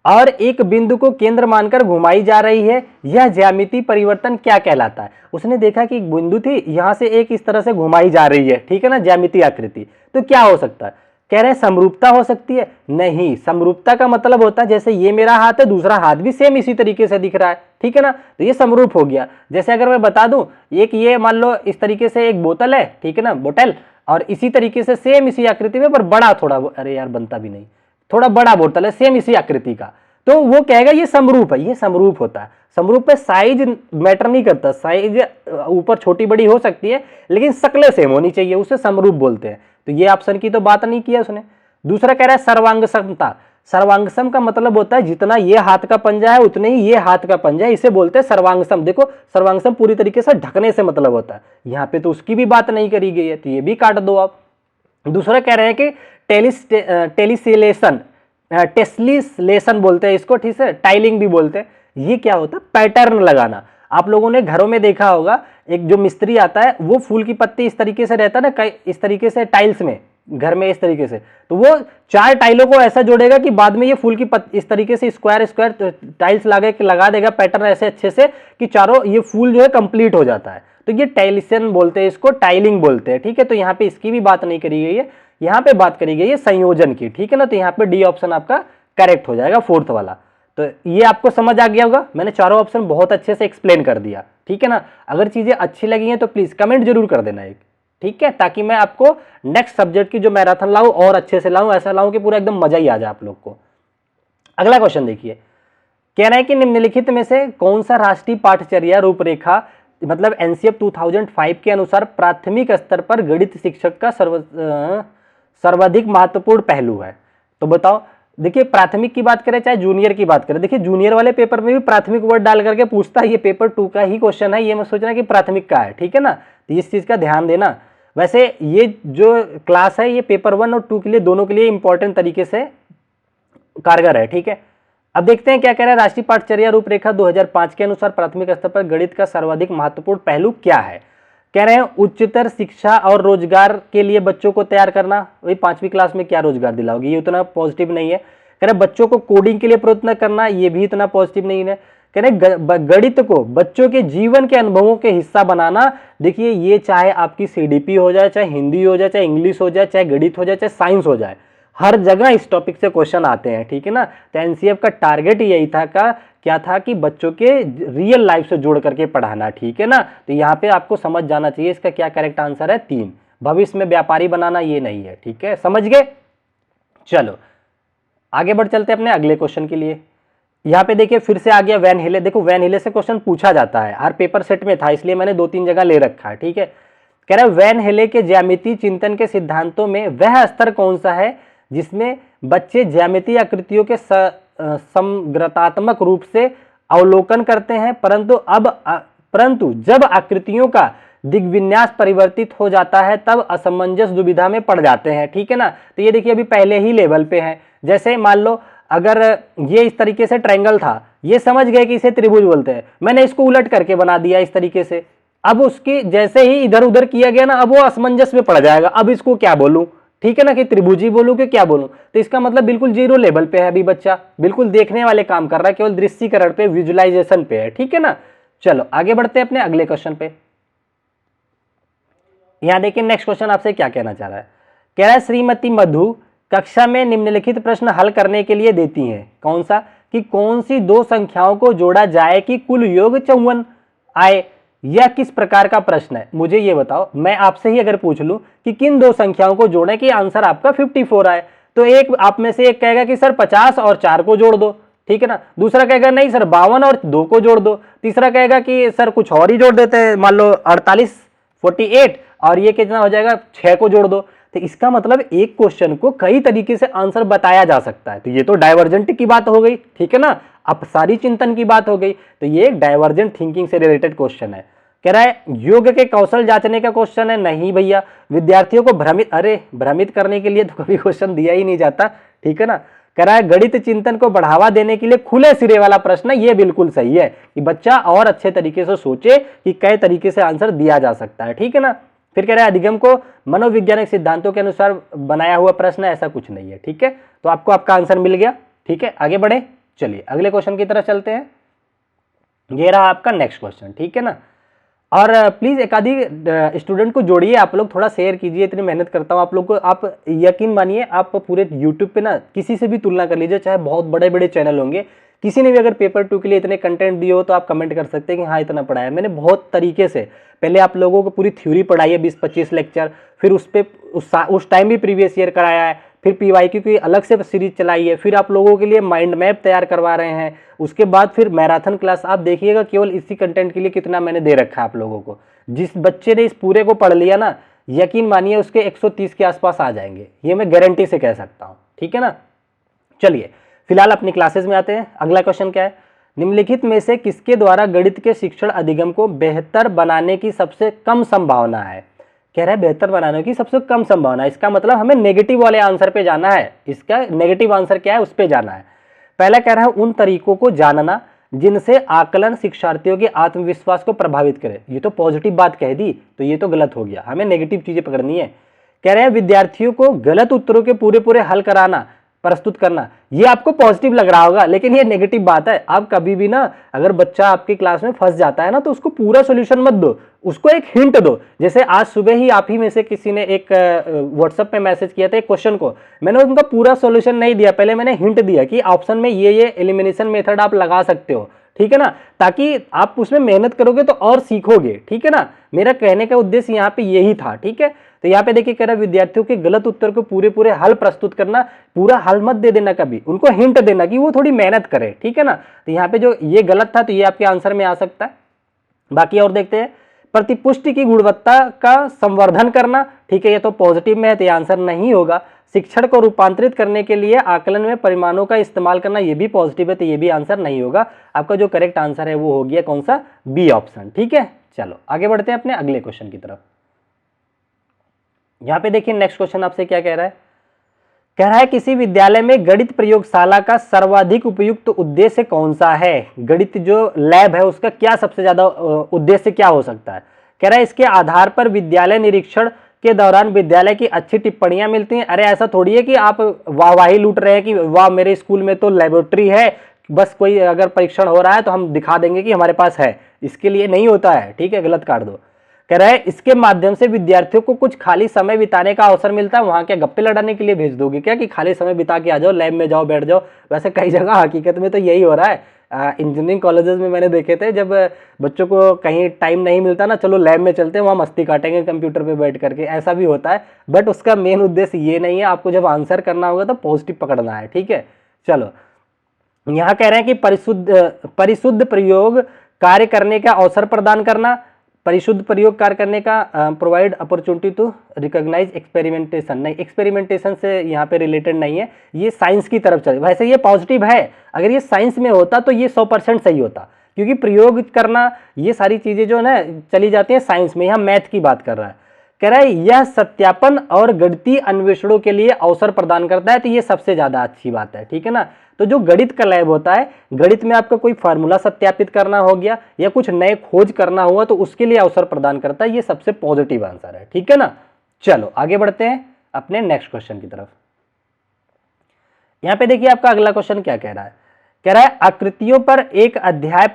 और एक बिंदु को केंद्र मानकर घुमाई जा रही है। यह ज्यामितीय परिवर्तन क्या कहलाता है। उसने देखा कि एक बिंदु थी, यहां से एक इस तरह से घुमाई जा रही है, ठीक है ना, ज्यामितीय आकृति। तो क्या हो सकता है, कह रहे हैं समरूपता हो सकती है। नहीं, समरूपता का मतलब होता है जैसे ये मेरा हाथ है, दूसरा हाथ भी सेम इसी तरीके से दिख रहा है, ठीक है ना, तो ये समरूप हो गया। जैसे अगर मैं बता दूं, एक ये मान लो इस तरीके से एक बोतल है, ठीक है ना, बोतल, और इसी तरीके से सेम इसी आकृति में पर बड़ा थोड़ा, अरे यार बनता भी नहीं, थोड़ा बड़ा बोतल है सेम इसी आकृति का, तो वो कहेगा ये समरूप है। ये समरूप होता है। समरूप पे साइज मैटर नहीं करता, साइज ऊपर छोटी बड़ी हो सकती है लेकिन शक्लें सेम होनी चाहिए, उसे समरूप बोलते हैं। तो ये ऑप्शन की तो बात नहीं किया उसने। दूसरा कह रहा है सर्वांग समता। सर्वांग सम का मतलब होता है जितना ये हाथ का पंजा है उतने ही ये हाथ का पंजा है, इसे बोलते हैं सर्वांग सम। देखो सर्वांग सम पूरी तरीके से ढकने से मतलब होता है, यहाँ पे तो उसकी भी बात नहीं करी गई है, तो ये भी काट दो आप। दूसरा कह रहे हैं कि टेलिसिलेशन, टेस्लिलेशन बोलते हैं इसको, ठीक है, टाइलिंग भी बोलते हैं। ये क्या होता है, पैटर्न लगाना। आप लोगों ने घरों में देखा होगा, एक जो मिस्त्री आता है वो फूल की पत्ती इस तरीके से रहता है ना, इस तरीके से टाइल्स में, घर में इस तरीके से, तो वो 4 टाइलों को ऐसा जोड़ेगा कि बाद में ये फूल की पत्ती इस तरीके से स्क्वायर स्क्वायर टाइल्स लगा देगा पैटर्न ऐसे अच्छे से कि चारों ये फूल जो है कंप्लीट हो जाता है। तो ये टाइलिशन बोलते हैं इसको, टाइलिंग बोलते हैं, ठीक है। तो यहाँ पे इसकी भी बात नहीं करी गई है, यहाँ पे बात करी गई है संयोजन की, ठीक है ना। तो यहाँ पे डी ऑप्शन आपका करेक्ट हो जाएगा, 4th वाला। तो ये आपको समझ आ गया होगा, मैंने चारों ऑप्शन बहुत अच्छे से एक्सप्लेन कर दिया, ठीक है ना। अगर चीजें अच्छी लगी हैं तो प्लीज कमेंट जरूर कर देना एक, ठीक है, ताकि मैं आपको नेक्स्ट सब्जेक्ट की जो मैराथन लाऊं और अच्छे से लाऊं, ऐसा लाऊं कि पूरा एकदम मजा ही आ जाए आप लोग को। अगला क्वेश्चन देखिए, कह रहा है कि निम्नलिखित में से कौन सा राष्ट्रीय पाठचर्या रूपरेखा मतलब एनसीएफ 2005 के अनुसार प्राथमिक स्तर पर गणित शिक्षक का सर्वाधिक महत्वपूर्ण पहलू है। तो बताओ, देखिए प्राथमिक की बात करें चाहे जूनियर की बात करें, देखिए जूनियर वाले पेपर में भी प्राथमिक वर्ड डाल करके पूछता है, ये पेपर 2 का ही क्वेश्चन है, ये मैं सोच रहा कि प्राथमिक का है, ठीक है ना, तो इस चीज का ध्यान देना। वैसे ये जो क्लास है ये पेपर 1 और 2 के लिए दोनों के लिए इंपॉर्टेंट तरीके से कारगर है, ठीक है। अब देखते हैं क्या कह रहा है, राष्ट्रीय पाठचर्या रूपरेखा 2005 के अनुसार प्राथमिक स्तर पर गणित का सर्वाधिक महत्वपूर्ण पहलू क्या है। कह रहे हैं उच्चतर शिक्षा और रोजगार के लिए बच्चों को तैयार करना, वही 5वीं क्लास में क्या रोजगार दिलाओगी, ये उतना पॉजिटिव नहीं है। कह रहे बच्चों को कोडिंग के लिए प्रयत्न करना, ये भी इतना पॉजिटिव नहीं है। कह रहे गणित को बच्चों के जीवन के अनुभवों के हिस्सा बनाना, देखिए ये चाहे आपकी सीडीपी हो जाए, चाहे हिंदी हो जाए, चाहे इंग्लिश हो जाए, चाहे गणित हो जाए, चाहे साइंस हो जाए, हर जगह इस टॉपिक से क्वेश्चन आते हैं, ठीक है ना। तो एनसीएफ का टारगेट यही था क्या था कि बच्चों के रियल लाइफ से जोड़ करके पढ़ाना, ठीक है ना। तो यहाँ पे आपको समझ जाना चाहिए इसका क्या करेक्ट आंसर है, 3, भविष्य में व्यापारी बनाना ये नहीं है, ठीक है, समझ गए। चलो आगे बढ़ चलते हैं अपने अगले क्वेश्चन के लिए। यहाँ पे देखिए फिर से आ गया वैन हिले, देखो वैन हिले से क्वेश्चन पूछा जाता है, हर पेपर सेट में था, इसलिए मैंने 2-3 जगह ले रखा है, ठीक है। कह रहा है वैन हिले के ज्यामितीय चिंतन के सिद्धांतों में वह स्तर कौन सा है जिसमें बच्चे ज्यामितीय आकृतियों के समग्रतात्मक रूप से अवलोकन करते हैं, परंतु जब आकृतियों का दिग्विन्यास परिवर्तित हो जाता है तब असमंजस दुविधा में पड़ जाते हैं, ठीक है ना। तो ये देखिए अभी पहले ही लेवल पे है, जैसे मान लो अगर ये इस तरीके से ट्रायंगल था, ये समझ गए कि इसे त्रिभुज बोलते हैं, मैंने इसको उलट करके बना दिया इस तरीके से, अब उसकी जैसे ही इधर उधर किया गया ना, अब वो असमंजस में पड़ जाएगा, अब इसको क्या बोलूं, ठीक है ना, कि त्रिभुजी बोलूं कि क्या बोलूं। तो इसका मतलब बिल्कुल 0 लेवल पे है अभी बच्चा, बिल्कुल देखने वाले काम कर रहा है, केवल दृश्यीकरण पे, विजुअलाइजेशन पे है, ठीक है ना। चलो आगे बढ़ते हैं अपने अगले क्वेश्चन पे। यहां देखिए नेक्स्ट क्वेश्चन आपसे क्या कहना चाह रहा है। कह रहा है श्रीमती मधु कक्षा में निम्नलिखित प्रश्न हल करने के लिए देती हैं, कौन सा, कि कौन सी 2 संख्याओं को जोड़ा जाए कि कुल योग 54 आए, यह किस प्रकार का प्रश्न है। मुझे ये बताओ, मैं आपसे ही अगर पूछ लूं कि किन 2 संख्याओं को जोड़े कि आंसर आपका 54 आए, तो एक आप में से एक कहेगा कि सर 50 और 4 को जोड़ दो, ठीक है ना, दूसरा कहेगा नहीं सर 52 और 2 को जोड़ दो, तीसरा कहेगा कि सर कुछ और ही जोड़ देते हैं, मान लो 48 48 और ये कितना हो जाएगा 6 को जोड़ दो। तो इसका मतलब एक क्वेश्चन को कई तरीके से आंसर बताया जा सकता है, तो ये तो डाइवर्जेंट की बात हो गई, ठीक है ना, अब सारी चिंतन की बात हो गई, तो ये एक डाइवर्जेंट थिंकिंग से रिलेटेड क्वेश्चन है। कह रहा है योग के कौशल जांचने का क्वेश्चन है, नहीं भैया, विद्यार्थियों को भ्रमित करने के लिए तो कभी क्वेश्चन दिया ही नहीं जाता, ठीक है ना। कह रहा है गणित चिंतन को बढ़ावा देने के लिए खुले सिरे वाला प्रश्न, ये बिल्कुल सही है कि बच्चा और अच्छे तरीके से सोचे कि कई तरीके से आंसर दिया जा सकता है, ठीक है ना। फिर कह रहा है अधिगम को मनोवैज्ञानिक सिद्धांतों के अनुसार बनाया हुआ प्रश्न, ऐसा कुछ नहीं है, ठीक है। तो आपको आपका आंसर मिल गया, ठीक है। आगे बढ़े, चलिए अगले क्वेश्चन की तरफ चलते हैं। ये रहा आपका नेक्स्ट क्वेश्चन, ठीक है ना। और प्लीज एक आधी स्टूडेंट को जोड़िए, आप लोग थोड़ा शेयर कीजिए, इतनी मेहनत करता हूँ आप लोग को, आप यकीन मानिए आप पूरे यूट्यूब पे ना किसी से भी तुलना कर लीजिए, चाहे बहुत बड़े बड़े चैनल होंगे, किसी ने भी अगर पेपर 2 के लिए इतने कंटेंट दिए हो तो आप कमेंट कर सकते हैं कि हाँ इतना पढ़ाया मैंने। बहुत तरीके से पहले आप लोगों को पूरी थ्योरी पढ़ाई है 20-25 लेक्चर, फिर उस टाइम भी प्रीवियस ईयर कराया है, फिर पीवाईक्यू की अलग से सीरीज चलाई है, फिर आप लोगों के लिए माइंड मैप तैयार करवा रहे हैं, उसके बाद फिर मैराथन क्लास। आप देखिएगा केवल इसी कंटेंट के लिए कितना मैंने दे रखा है आप लोगों को। जिस बच्चे ने इस पूरे को पढ़ लिया ना, यकीन मानिए उसके 130 के आसपास आ जाएंगे, ये मैं गारंटी से कह सकता हूँ, ठीक है ना। चलिए फिलहाल अपनी क्लासेस में आते हैं। अगला क्वेश्चन क्या है, निम्नलिखित में से किसके द्वारा गणित के शिक्षण अधिगम को बेहतर बनाने की सबसे कम संभावना है। कह रहा है बेहतर बनाने की सबसे कम संभावना, इसका मतलब हमें नेगेटिव वाले आंसर पे जाना है, इसका नेगेटिव आंसर क्या है उस पे जाना है। पहला कह रहा है उन तरीकों को जानना जिनसे आकलन शिक्षार्थियों के आत्मविश्वास को प्रभावित करे। ये तो पॉजिटिव बात कह दी, तो ये तो गलत हो गया, हमें नेगेटिव चीजें पकड़नी है। कह रहे हैं विद्यार्थियों को गलत उत्तरों के पूरे हल कराना प्रस्तुत करना, ये आपको पॉजिटिव लग रहा होगा, लेकिन ये नेगेटिव बात है। आप कभी भी ना अगर बच्चा आपकी क्लास में फंस जाता है ना, तो उसको पूरा सॉल्यूशन मत दो, उसको एक हिंट दो। जैसे आज सुबह ही आप ही में से किसी ने एक व्हाट्सएप पे मैसेज किया था एक क्वेश्चन को, मैंने उनका पूरा सॉल्यूशन नहीं दिया, पहले मैंने हिंट दिया कि ऑप्शन में ये एलिमिनेशन मेथड आप लगा सकते हो, ठीक है ना, ताकि आप उसमें मेहनत करोगे तो और सीखोगे, ठीक है ना। मेरा कहने का उद्देश्य यहाँ पे यही था, ठीक है। तो यहाँ पे देखिए कह रहा है विद्यार्थियों के गलत उत्तर को पूरे पूरे हल प्रस्तुत करना, पूरा हल मत दे देना, कभी उनको हिंट देना कि वो थोड़ी मेहनत करे, ठीक है ना। तो यहाँ पे जो ये गलत था तो ये आपके आंसर में आ सकता है। बाकी और देखते हैं, प्रतिपुष्टि की गुणवत्ता का संवर्धन करना, ठीक है, ये तो पॉजिटिव में है तो ये आंसर नहीं होगा। शिक्षण को रूपांतरित करने के लिए आकलन में परिमाणों का इस्तेमाल करना, ये भी पॉजिटिव है तो ये भी आंसर नहीं होगा। आपका जो करेक्ट आंसर है वो हो गया कौन सा, बी ऑप्शन, ठीक है। चलो आगे बढ़ते हैं अपने अगले क्वेश्चन की तरफ। यहां पे देखिए नेक्स्ट क्वेश्चन आपसे क्या कह रहा है, कह रहा है किसी विद्यालय में गणित प्रयोगशाला का सर्वाधिक उपयुक्त उद्देश्य कौन सा है। गणित जो लैब है उसका क्या सबसे ज्यादा उद्देश्य क्या हो सकता है। कह रहा है इसके आधार पर विद्यालय निरीक्षण के दौरान विद्यालय की अच्छी टिप्पणियां मिलती हैं। अरे ऐसा थोड़ी है कि आप वाहवाही लूट रहे हैं कि वाह मेरे स्कूल में तो लेबोरेटरी है, बस कोई अगर परीक्षण हो रहा है तो हम दिखा देंगे कि हमारे पास है, इसके लिए नहीं होता है, ठीक है, गलत काट दो। कह रहा है इसके माध्यम से विद्यार्थियों को कुछ खाली समय बिताने का अवसर मिलता है। वहां क्या गप्पे लड़ाने के लिए भेज दोगे क्या कि खाली समय बिता के आ जाओ, लैब में जाओ बैठ जाओ। वैसे कई जगह हकीकत में तो यही हो रहा है। इंजीनियरिंग कॉलेजेस में मैंने देखे थे, जब बच्चों को कहीं टाइम नहीं मिलता ना, चलो लैब में चलते हैं, वहाँ मस्ती काटेंगे कंप्यूटर पे बैठ करके, ऐसा भी होता है। बट उसका मेन उद्देश्य ये नहीं है, आपको जब आंसर करना होगा तो पॉजिटिव पकड़ना है, ठीक है। चलो यहाँ कह रहे हैं कि परिशुद्ध प्रयोग कार्य करने का अवसर प्रदान करना, परिशुद्ध प्रयोग कार्य करने का provide opportunity to recognise experimentation, नहीं एक्सपेरिमेंटेशन से यहाँ पे रिलेटेड नहीं है, ये साइंस की तरफ चले। वैसे ये पॉजिटिव है, अगर ये साइंस में होता तो ये 100% सही होता, क्योंकि प्रयोग करना ये सारी चीजें जो है ना चली जाती हैं साइंस में, यहाँ मैथ की बात कर रहा है। कह रहा है यह सत्यापन और गणितीय अन्वेषणों के लिए अवसर प्रदान करता है, तो ये सबसे ज्यादा अच्छी बात है, ठीक है ना। तो जो गणित का लैब होता है, गणित में आपका कोई फार्मूला सत्यापित करना हो गया या कुछ नए खोज करना हुआ तो उसके लिए अवसर प्रदान करता है, ये सबसे पॉजिटिव आंसर है, ठीक है ना। चलो आगे बढ़ते हैं अपने नेक्स्ट क्वेश्चन की तरफ। यहां पे देखिए आपका अगला क्वेश्चन क्या कह रहा है, कह रहा है आकृतियों पर एक अध्याय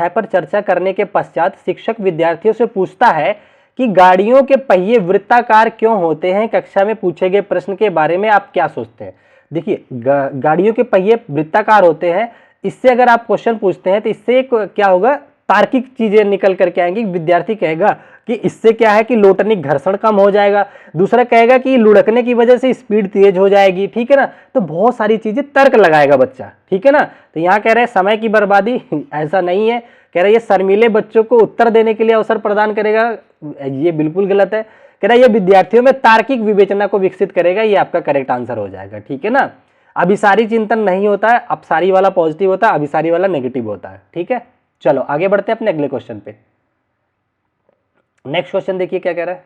पर चर्चा करने के पश्चात शिक्षक विद्यार्थियों से पूछता है कि गाड़ियों के पहिए वृत्ताकार क्यों होते हैं। कक्षा में पूछे गए प्रश्न के बारे में आप क्या सोचते हैं। देखिए गाड़ियों के पहिए वृत्ताकार होते हैं, इससे अगर आप क्वेश्चन पूछते हैं तो इससे क्या होगा, तार्किक चीजें निकल करके आएंगी। विद्यार्थी कहेगा कि इससे क्या है कि लोटनिक घर्षण कम हो जाएगा, दूसरा कहेगा कि लुढ़कने की वजह से स्पीड तेज हो जाएगी, ठीक है ना। तो बहुत सारी चीजें तर्क लगाएगा बच्चा, ठीक है ना। तो यहाँ कह रहे हैं समय की बर्बादी, ऐसा नहीं है। कह रहा है ये शर्मीले बच्चों को उत्तर देने के लिए अवसर प्रदान करेगा, ये बिल्कुल गलत है। कह रहा है ये विद्यार्थियों में तार्किक विवेचना को विकसित करेगा, ये आपका करेक्ट आंसर हो जाएगा, ठीक है ना। अभिसारी चिंतन नहीं होता है, अपसारी वाला पॉजिटिव होता है, अभिसारी वाला नेगेटिव होता है, ठीक है। चलो आगे बढ़ते हैं अपने अगले क्वेश्चन पे। नेक्स्ट क्वेश्चन देखिए क्या कह रहा है,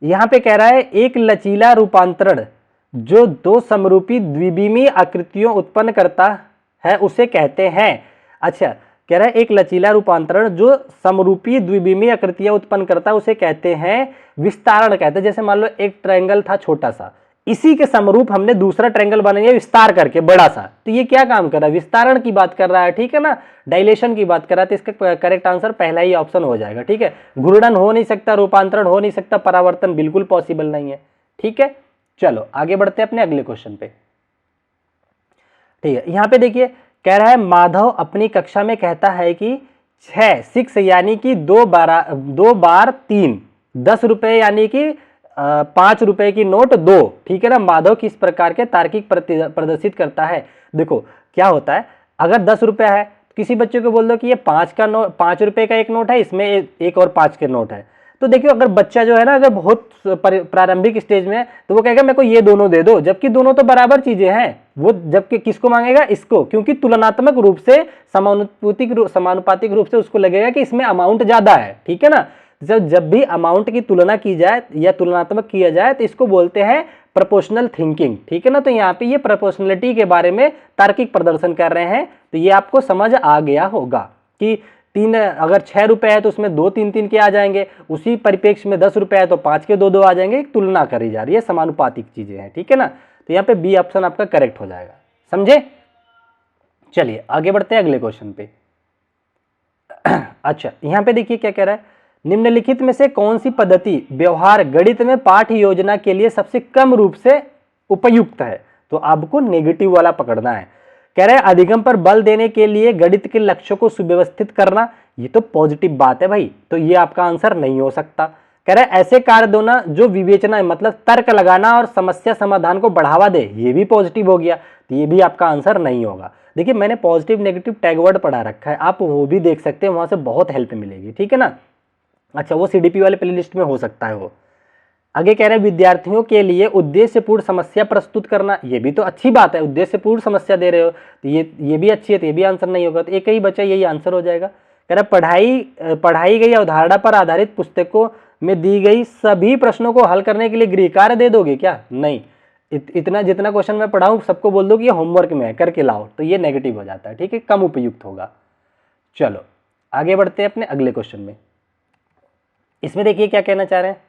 यहां पे कह रहा है एक लचीला रूपांतरण जो दो समरूपी द्विविमीय आकृतियों उत्पन्न करता है उसे कहते हैं। अच्छा, कह रहा है एक लचीला रूपांतरण जो समरूपी द्विविमीय आकृतियां उत्पन्न करता है उसे कहते हैं विस्तारण, कहते हैं। जैसे मान लो एक ट्रायंगल था छोटा सा, इसी के समरूप हमने दूसरा ट्रायंगल बनाया विस्तार करके बड़ा सा, तो ये क्या काम कर रहा है, विस्तारण की बात कर रहा है, ठीक है ना, डायलेशन की बात कर रहा है। तो इसका करेक्ट आंसर पहला ही ऑप्शन हो जाएगा, ठीक है। घूर्णन हो नहीं सकता, रूपांतरण हो नहीं सकता, परावर्तन बिल्कुल पॉसिबल नहीं है, ठीक है। चलो आगे बढ़ते हैं अपने अगले क्वेश्चन पे, ठीक है। यहां पे देखिए कह रहा है माधव अपनी कक्षा में कहता है कि 6 यानी कि 2 बार 3 10 रुपए यानी कि 5 रुपए की नोट 2, ठीक है ना। माधव किस प्रकार के तार्किक प्रदर्शित करता है। देखो क्या होता है, अगर 10 रुपया है किसी बच्चे को बोल दो कि ये 5 रुपए का एक नोट है, इसमें एक और 5 के नोट है, तो देखियो अगर बच्चा जो है ना अगर बहुत प्रारंभिक स्टेज में है तो वो कहेगा मेरे को ये दोनों दे दो, जबकि दोनों तो बराबर चीजें हैं। वो जबकि किसको मांगेगा, इसको, क्योंकि तुलनात्मक रूप से समानुपातिक रूप से उसको लगेगा कि इसमें अमाउंट ज्यादा है, ठीक है ना। जब भी अमाउंट की तुलना की जाए या तुलनात्मक किया जाए तो इसको बोलते हैं प्रोपोर्शनल थिंकिंग, ठीक है ना। तो यहाँ पे ये प्रोपोर्शनलिटी के बारे में तार्किक प्रदर्शन कर रहे हैं, तो ये आपको समझ आ गया होगा कि अगर 6 रुपए है तो उसमें 2 3 के आ जाएंगे, उसी परिप्रेक्ष्य में 10 रुपए है तो 5 के 2 आ जाएंगे, तुलना करी जा रही है, समानुपातिक चीजें हैं, ठीक है ना। तो यहाँ पे बी ऑप्शन आपका करेक्ट हो जाएगा। समझे? चलिए आगे बढ़ते हैं अगले क्वेश्चन पे। अच्छा, यहाँ पे देखिए क्या कह रहा है, निम्नलिखित में से कौन सी पद्धति व्यवहार गणित में पाठ योजना के लिए सबसे कम रूप से उपयुक्त है? तो आपको नेगेटिव वाला पकड़ना है। कह रहे हैं अधिगम पर बल देने के लिए गणित के लक्ष्यों को सुव्यवस्थित करना, ये तो पॉजिटिव बात है भाई, तो ये आपका आंसर नहीं हो सकता। कह रहे हैं ऐसे कार्य देना जो विवेचना मतलब तर्क लगाना और समस्या समाधान को बढ़ावा दे, ये भी पॉजिटिव हो गया, तो ये भी आपका आंसर नहीं होगा। देखिए मैंने पॉजिटिव नेगेटिव टैग वर्ड पढ़ा रखा है, आप वो भी देख सकते हैं, वहां से बहुत हेल्प मिलेगी, ठीक है ना। अच्छा, वो सीडीपी वाले प्लेलिस्ट में हो सकता है वो। आगे कह रहे हैं विद्यार्थियों के लिए उद्देश्यपूर्ण समस्या प्रस्तुत करना, ये भी तो अच्छी बात है, उद्देश्यपूर्ण समस्या दे रहे हो तो ये भी अच्छी है, तो ये भी आंसर नहीं होगा, तो एक ही बचा, यही आंसर हो जाएगा। कह रहा पढ़ाई गई अवधारणा पर आधारित पुस्तकों में दी गई सभी प्रश्नों को हल करने के लिए गृह कार्य दे दोगे क्या? नहीं, इतना जितना क्वेश्चन मैं पढ़ाऊं सबको बोल दो कि ये होमवर्क में है, करके लाओ, तो ये नेगेटिव हो जाता है, ठीक है, कम उपयुक्त होगा। चलो आगे बढ़ते हैं अपने अगले क्वेश्चन में। इसमें देखिए क्या कहना चाह रहे हैं,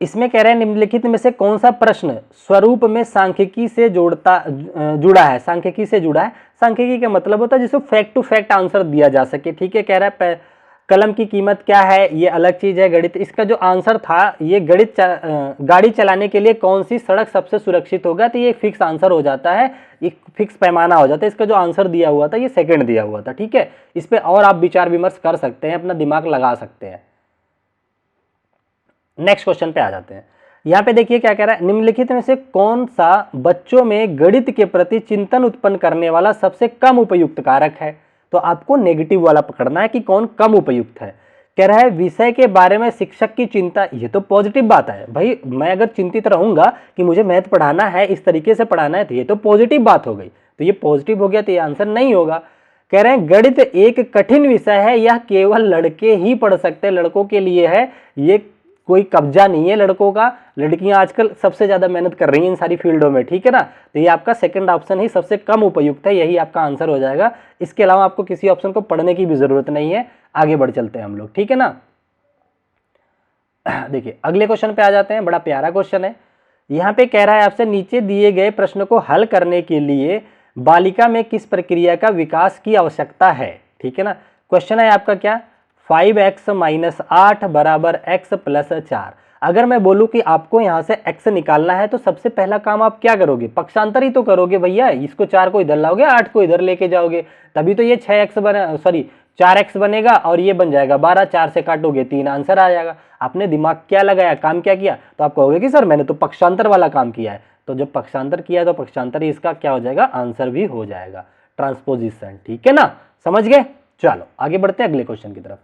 इसमें कह रहे हैं निम्नलिखित में से कौन सा प्रश्न स्वरूप में सांख्यिकी से जुड़ा है? सांख्यिकी से जुड़ा है, सांख्यिकी का मतलब होता है जिसको फैक्ट टू फैक्ट आंसर दिया जा सके, ठीक है। कह रहा है कलम की कीमत क्या है, ये अलग चीज है, गणित, इसका जो आंसर था ये गाड़ी चलाने के लिए कौन सी सड़क सबसे सुरक्षित होगा, तो ये फिक्स आंसर हो जाता है, एक फिक्स पैमाना हो जाता है। इसका जो आंसर दिया हुआ था ये सेकंड दिया हुआ था, ठीक है। इस पे और आप विचार विमर्श कर सकते हैं, अपना दिमाग लगा सकते हैं। नेक्स्ट क्वेश्चन पे आ जाते हैं। यहाँ पे देखिए क्या कह रहा है, निम्नलिखित में से कौन सा बच्चों में गणित के प्रति चिंतन उत्पन्न करने वाला सबसे कम उपयुक्त कारक है? तो आपको नेगेटिव वाला पकड़ना है कि कौन कम उपयुक्त है। कह रहा है विषय के बारे में शिक्षक की चिंता, ये तो पॉजिटिव बात है भाई, मैं अगर चिंतित रहूंगा कि मुझे मैथ पढ़ाना है, इस तरीके से पढ़ाना है, तो ये तो पॉजिटिव बात हो गई, तो ये पॉजिटिव हो गया, तो ये आंसर नहीं होगा। कह रहे हैं गणित एक कठिन विषय है, यह केवल लड़के ही पढ़ सकते हैं, लड़कों के लिए है, ये कोई कब्जा नहीं है लड़कों का, लड़कियां आजकल सबसे ज्यादा मेहनत कर रही हैं इन सारी फील्डों में, ठीक है ना। तो ये आपका सेकंड ऑप्शन ही सबसे कम उपयुक्त है, यही आपका आंसर हो जाएगा। इसके अलावा आपको किसी ऑप्शन को पढ़ने की भी जरूरत नहीं है। आगे बढ़ चलते हैं हम लोग, ठीक है ना। देखिए अगले क्वेश्चन पे आ जाते हैं, बड़ा प्यारा क्वेश्चन है। यहाँ पे कह रहा है आपसे नीचे दिए गए प्रश्न को हल करने के लिए बालिका में किस प्रक्रिया का विकास की आवश्यकता है, ठीक है ना। क्वेश्चन है आपका क्या, 5x - 8 = x + 4। अगर मैं बोलूं कि आपको यहां से x निकालना है तो सबसे पहला काम आप क्या करोगे, पक्षांतर ही तो करोगे भैया, इसको 4 को इधर लाओगे, 8 को इधर लेके जाओगे, तभी तो ये 4x बनेगा और ये बन जाएगा 12, 4 से काटोगे 3, आंसर आ जाएगा। आपने दिमाग क्या लगाया, काम क्या किया, तो आप कहोगे कि सर मैंने तो पक्षांतर वाला काम किया है, तो जब पक्षांतर किया तो पक्षांतर ही इसका क्या हो जाएगा, आंसर भी हो जाएगा, ट्रांसपोजिशन, ठीक है ना, समझ गए। चलो आगे बढ़ते हैं अगले क्वेश्चन की तरफ,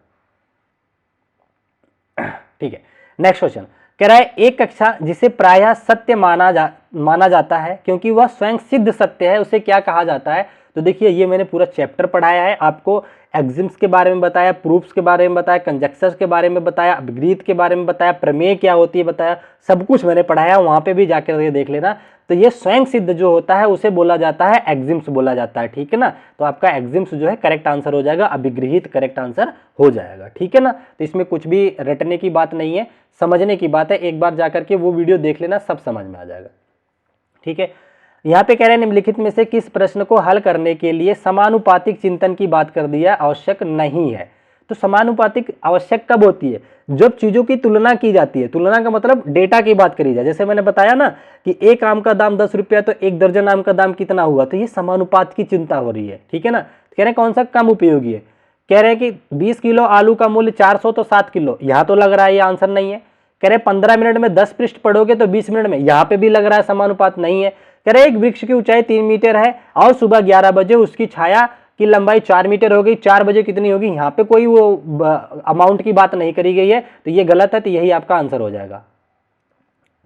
ठीक है। नेक्स्ट क्वेश्चन कह रहा है एक कक्षा जिसे प्रायः सत्य माना जाता है क्योंकि वह स्वयं सिद्ध सत्य है, उसे क्या कहा जाता है? तो देखिए ये मैंने पूरा चैप्टर पढ़ाया है, आपको एक्सिम्स के बारे में बताया, प्रूफ्स के बारे में बताया, कंजक्शंस के बारे में बताया, अपग्रीत के बारे में बताया, प्रमेय क्या होती है बताया, सब कुछ मैंने पढ़ाया, वहां पे भी जाकर देख लेना। तो ये स्वयं सिद्ध जो होता है उसे बोला जाता है एक्सिम्स बोला जाता है, ठीक है ना। तो आपका एक्सिम्स जो है करेक्ट आंसर हो जाएगा, अभिगृहित करेक्ट आंसर हो जाएगा, ठीक है ना। तो इसमें कुछ भी रटने की बात नहीं है, समझने की बात है, एक बार जाकर के वो वीडियो देख लेना, सब समझ में आ जाएगा, ठीक है। यहाँ पे कह रहे हैं निम्नलिखित में से किस प्रश्न को हल करने के लिए समानुपातिक चिंतन की बात कर दिया, आवश्यक नहीं है। तो समानुपातिक आवश्यक कब होती है, जब चीजों की तुलना की जाती है। तुलना का मतलब डेटा की बात करी जाए, जैसे मैंने बताया ना कि एक आम का दाम 10 रुपया तो एक दर्जन आम का दाम कितना हुआ, तो ये समानुपात की चिंता हो रही है, ठीक है ना। कह रहे हैं कौन सा कम उपयोगी है, कह रहे हैं कि 20 किलो आलू का मूल्य 400 तो 7 किलो, यहाँ तो लग रहा है ये आंसर नहीं है। कह रहे 15 मिनट में 10 पृष्ठ पढ़ोगे तो 20 मिनट में, यहाँ पे भी लग रहा है समानुपात नहीं है। कह रहे एक वृक्ष की ऊंचाई 3 मीटर है और सुबह 11 बजे उसकी छाया की लंबाई 4 मीटर हो गई, 4 बजे कितनी होगी, यहाँ पे कोई वो अमाउंट की बात नहीं करी गई है, तो ये गलत है, तो यही आपका आंसर हो जाएगा,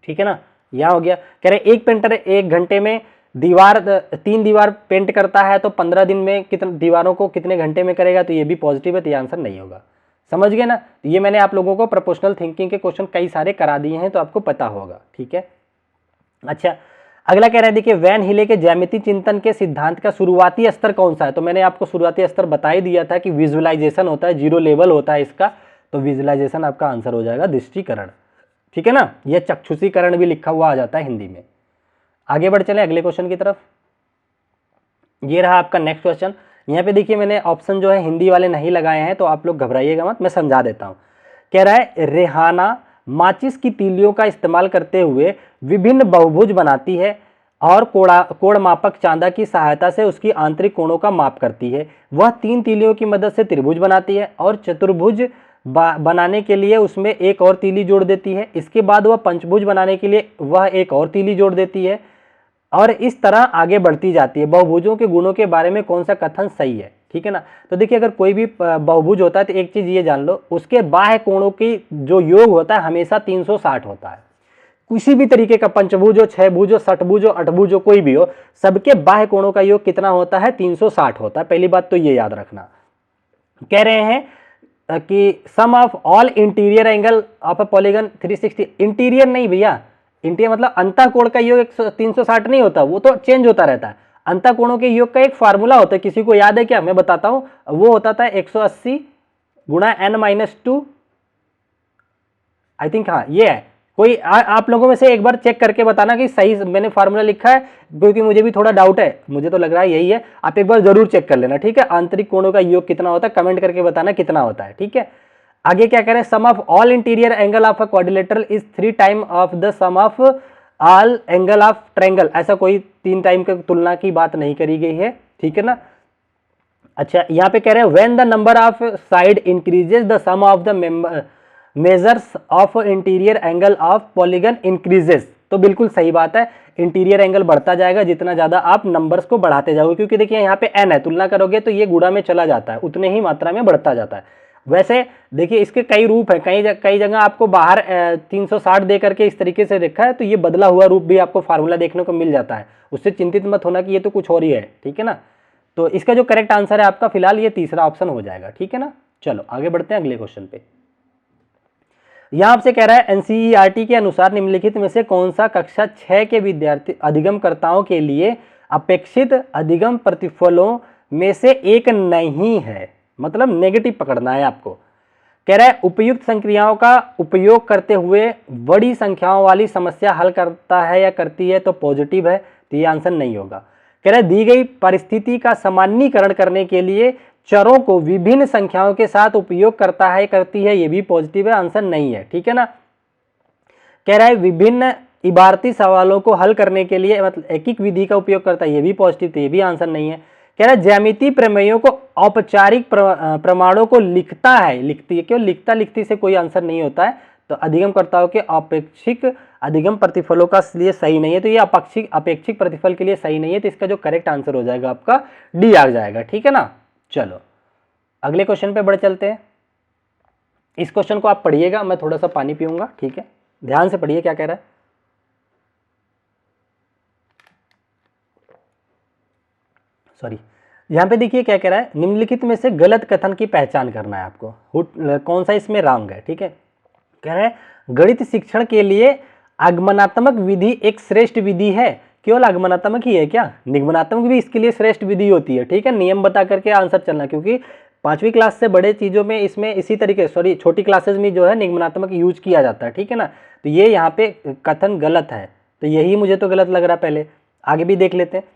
ठीक है ना। यह हो गया। कह रहे एक पेंटर 1 घंटे में 3 दीवार पेंट करता है तो 15 दिन में कितने दीवारों को कितने घंटे में करेगा, तो ये भी पॉजिटिव है, तो ये आंसर नहीं होगा, समझ गए ना। ये मैंने आप लोगों को प्रोपोर्शनल थिंकिंग के क्वेश्चन कई सारे करा दिए हैं, तो आपको पता होगा, ठीक है। अच्छा अगला कह रहा है देखिए वैन हिले के ज्यामिति चिंतन के सिद्धांत का शुरुआती स्तर कौन सा है। तो मैंने आपको शुरुआती स्तर बता ही दिया था कि विजुअलाइजेशन होता है, 0 लेवल होता है इसका, तो विजुअलाइजेशन आपका आंसर हो जाएगा दृष्टिकरण, ठीक है ना। यह चक्षुषीकरण भी लिखा हुआ आ जाता है हिंदी में, आगे बढ़ चलें अगले क्वेश्चन की तरफ। ये रहा आपका नेक्स्ट क्वेश्चन। यहाँ पे देखिए मैंने ऑप्शन जो है हिंदी वाले नहीं लगाए हैं, तो आप लोग घबराइएगा मत, मैं समझा देता हूँ। कह रहा है रेहाना माचिस की तीलियों का इस्तेमाल करते हुए विभिन्न बहुभुज बनाती है और कोण मापक चांदा की सहायता से उसकी आंतरिक कोणों का माप करती है। वह 3 तीलियों की मदद से त्रिभुज बनाती है और चतुर्भुज बनाने के लिए उसमें एक और तीली जोड़ देती है। इसके बाद वह पंचभुज बनाने के लिए वह एक और तीली जोड़ देती है और इस तरह आगे बढ़ती जाती है। बहुभुजों के गुणों के बारे में कौन सा कथन सही है? ठीक है ना। तो देखिए अगर कोई भी बहुभुज होता है तो एक चीज ये जान लो, उसके बाह्य कोणों की जो योग होता है हमेशा 360 होता है। किसी भी तरीके का पंचभुज हो, छहभुज हो, षटभुज हो, अठभुज हो, कोई भी हो, सबके बाह्य कोणों का योग कितना होता है? 360 होता है। पहली बात तो ये याद रखना। कह रहे हैं कि sum of all interior angle of a polygon 360। Interior नहीं भैया, इंटीरियर मतलब अंतःकोण का योग 360 नहीं होता, वो तो चेंज होता रहता है। अंतःकोणों के योग का एक फार्मूला होता है, किसी को याद है क्या? मैं बताता हूं, वो होता था 180 गुणा n-2। आई थिंक हाँ ये है। कोई आप लोगों में से एक बार चेक करके बताना कि सही मैंने फार्मूला लिखा है, क्योंकि मुझे भी थोड़ा डाउट है, मुझे तो लग रहा है यही है। आप एक बार जरूर चेक कर लेना, ठीक है। आंतरिक कोणों का योग कितना होता है कमेंट करके बताना कितना होता है, ठीक है। आगे क्या कह रहे हैं? Sum of all interior angle of a quadrilateral is 3 time of the sum of all angle of triangle. ऐसा कोई 3 टाइम की तुलना की बात नहीं करी गई है, ठीक है ना। अच्छा यहाँ पे कह रहे हैं when the number of side increases the sum of the measures of interior angle of polygon increases. तो बिल्कुल सही बात है, इंटीरियर एंगल बढ़ता जाएगा जितना ज्यादा आप नंबर्स को बढ़ाते जाओगे, क्योंकि देखिए यहाँ पे n है, तुलना करोगे तो ये गुणा में चला जाता है, उतने ही मात्रा में बढ़ता जाता है। वैसे देखिए इसके कई रूप है, कई जगह आपको बाहर 360 दे करके इस तरीके से लिखा है, तो ये बदला हुआ रूप भी आपको फार्मूला देखने को मिल जाता है। उससे चिंतित मत होना कि ये तो कुछ और ही है, ठीक है ना। तो इसका जो करेक्ट आंसर है आपका फिलहाल ये तीसरा ऑप्शन हो जाएगा, ठीक है ना। चलो आगे बढ़ते हैं अगले क्वेश्चन पे। यहां आपसे कह रहा है एनसीईआरटी के अनुसार निम्नलिखित में से कौन सा कक्षा 6 के विद्यार्थी अधिगमकर्ताओं के लिए अपेक्षित अधिगम प्रतिफलों में से एक नहीं है? मतलब नेगेटिव पकड़ना है आपको। कह रहा है उपयुक्त संक्रियाओं का उपयोग करते हुए बड़ी संख्याओं वाली समस्या हल करता है या करती है, तो पॉजिटिव है, तो ये आंसर नहीं होगा। कह रहा है दी गई परिस्थिति का सामान्यीकरण करने के लिए चरों को विभिन्न संख्याओं के साथ उपयोग करता है करती है, ये भी पॉजिटिव है, आंसर नहीं है, ठीक है ना। कह रहा है विभिन्न इबारती सवालों को हल करने के लिए मतलब एकीक विधि का उपयोग करता है, ये भी पॉजिटिव, तो ये भी आंसर नहीं है। कह रहा है ज्यामितीय प्रमेयों को औपचारिक प्रमाणों को लिखता है, लिखती है, क्यों लिखता लिखती से कोई आंसर नहीं होता है, तो अधिगमकर्ताओं के अपेक्षिक अधिगम प्रतिफलों का लिए सही नहीं है, तो ये अपेक्षिक प्रतिफल के लिए सही नहीं है, तो इसका जो करेक्ट आंसर हो जाएगा आपका डी आ जाएगा, ठीक है ना। चलो अगले क्वेश्चन पे बढ़ चलते हैं। इस क्वेश्चन को आप पढ़िएगा, मैं थोड़ा सा पानी पीऊंगा, ठीक है, ध्यान से पढ़िए क्या कह रहा है। सॉरी, यहां पे देखिए क्या कह रहा है, निम्नलिखित में से गलत कथन की पहचान करना है आपको, कौन सा इसमें रॉन्ग है, ठीक है। कह रहा है गणित शिक्षण के लिए आगमनात्मक विधि एक श्रेष्ठ विधि है। केवल आगमनात्मक ही है क्या? निगमनात्मक भी इसके लिए श्रेष्ठ विधि होती है, ठीक है। नियम बता करके आंसर चलना, क्योंकि 5वीं क्लास से बड़े चीजों में इसमें इसी तरीके छोटी क्लासेस में जो है निगमनात्मक यूज किया जाता है, ठीक है ना। तो ये यहाँ पे कथन गलत है, तो यही मुझे तो गलत लग रहा है। पहले आगे भी देख लेते हैं।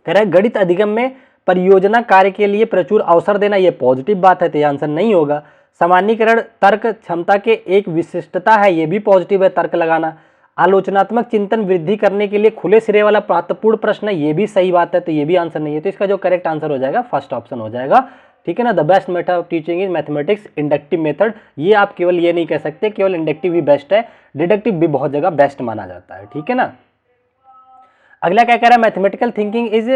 कह रहा है गणित अधिगम में परियोजना कार्य के लिए प्रचुर अवसर देना, ये पॉजिटिव बात है, तो ये आंसर नहीं होगा। सामान्यीकरण तर्क क्षमता के एक विशिष्टता है, ये भी पॉजिटिव है, तर्क लगाना। आलोचनात्मक चिंतन वृद्धि करने के लिए खुले सिरे वाला महत्वपूर्ण प्रश्न है, ये भी सही बात है, तो ये भी आंसर नहीं है, तो इसका जो करेक्ट आंसर हो जाएगा फर्स्ट ऑप्शन हो जाएगा, ठीक है ना। The best method of teaching is mathematics inductive method. ये आप केवल ये नहीं कह सकते केवल इंडक्टिव ही बेस्ट है, डिडक्टिव भी बहुत जगह बेस्ट माना जाता है, ठीक है ना। अगला क्या कह रहा है, mathematical thinking is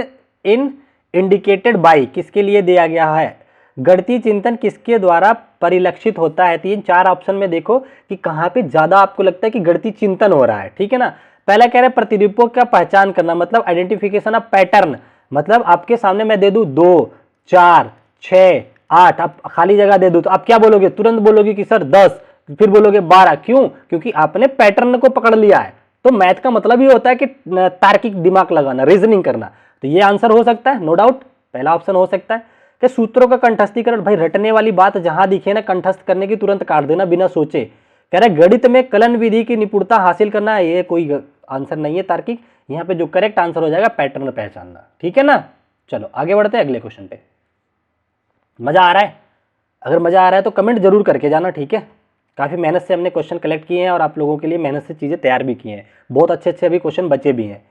in indicated by, किसके लिए दिया गया है? गणितीय चिंतन किसके द्वारा परिलक्षित होता है? 3-4 ऑप्शन में देखो कि कहाँ पे ज्यादा आपको लगता है कि गणितीय चिंतन हो रहा है, ठीक है ना। पहला कह रहा है प्रतिरूपों का पहचान करना, मतलब आइडेंटिफिकेशन ऑफ पैटर्न, मतलब आपके सामने मैं दे दूं 2, 4, 6, 8, आप खाली जगह दे दूं तो आप क्या बोलोगे? तुरंत बोलोगे कि सर 10, फिर बोलोगे 12, क्यों? क्योंकि आपने पैटर्न को पकड़ लिया है। तो मैथ का मतलब ही होता है कि तार्किक दिमाग लगाना, रीजनिंग करना, तो ये आंसर हो सकता है, नो डाउट पहला ऑप्शन हो सकता है। कि सूत्रों का कंठस्थीकरण, भाई रटने वाली बात जहां दिखे ना कंठस्थ करने की तुरंत काट देना बिना सोचे। कह रहे गणित में कलन विधि की निपुणता हासिल करना, ये कोई आंसर नहीं है तार्किक, यहाँ पे जो करेक्ट आंसर हो जाएगा पैटर्न पहचानना, ठीक है ना। चलो आगे बढ़ते हैं अगले क्वेश्चन पे। मजा आ रहा है? अगर मजा आ रहा है तो कमेंट जरूर करके जाना, ठीक है। काफ़ी मेहनत से हमने क्वेश्चन कलेक्ट किए हैं और आप लोगों के लिए मेहनत से चीज़ें तैयार भी किए हैं, बहुत अच्छे अच्छे अभी क्वेश्चन बचे भी हैं।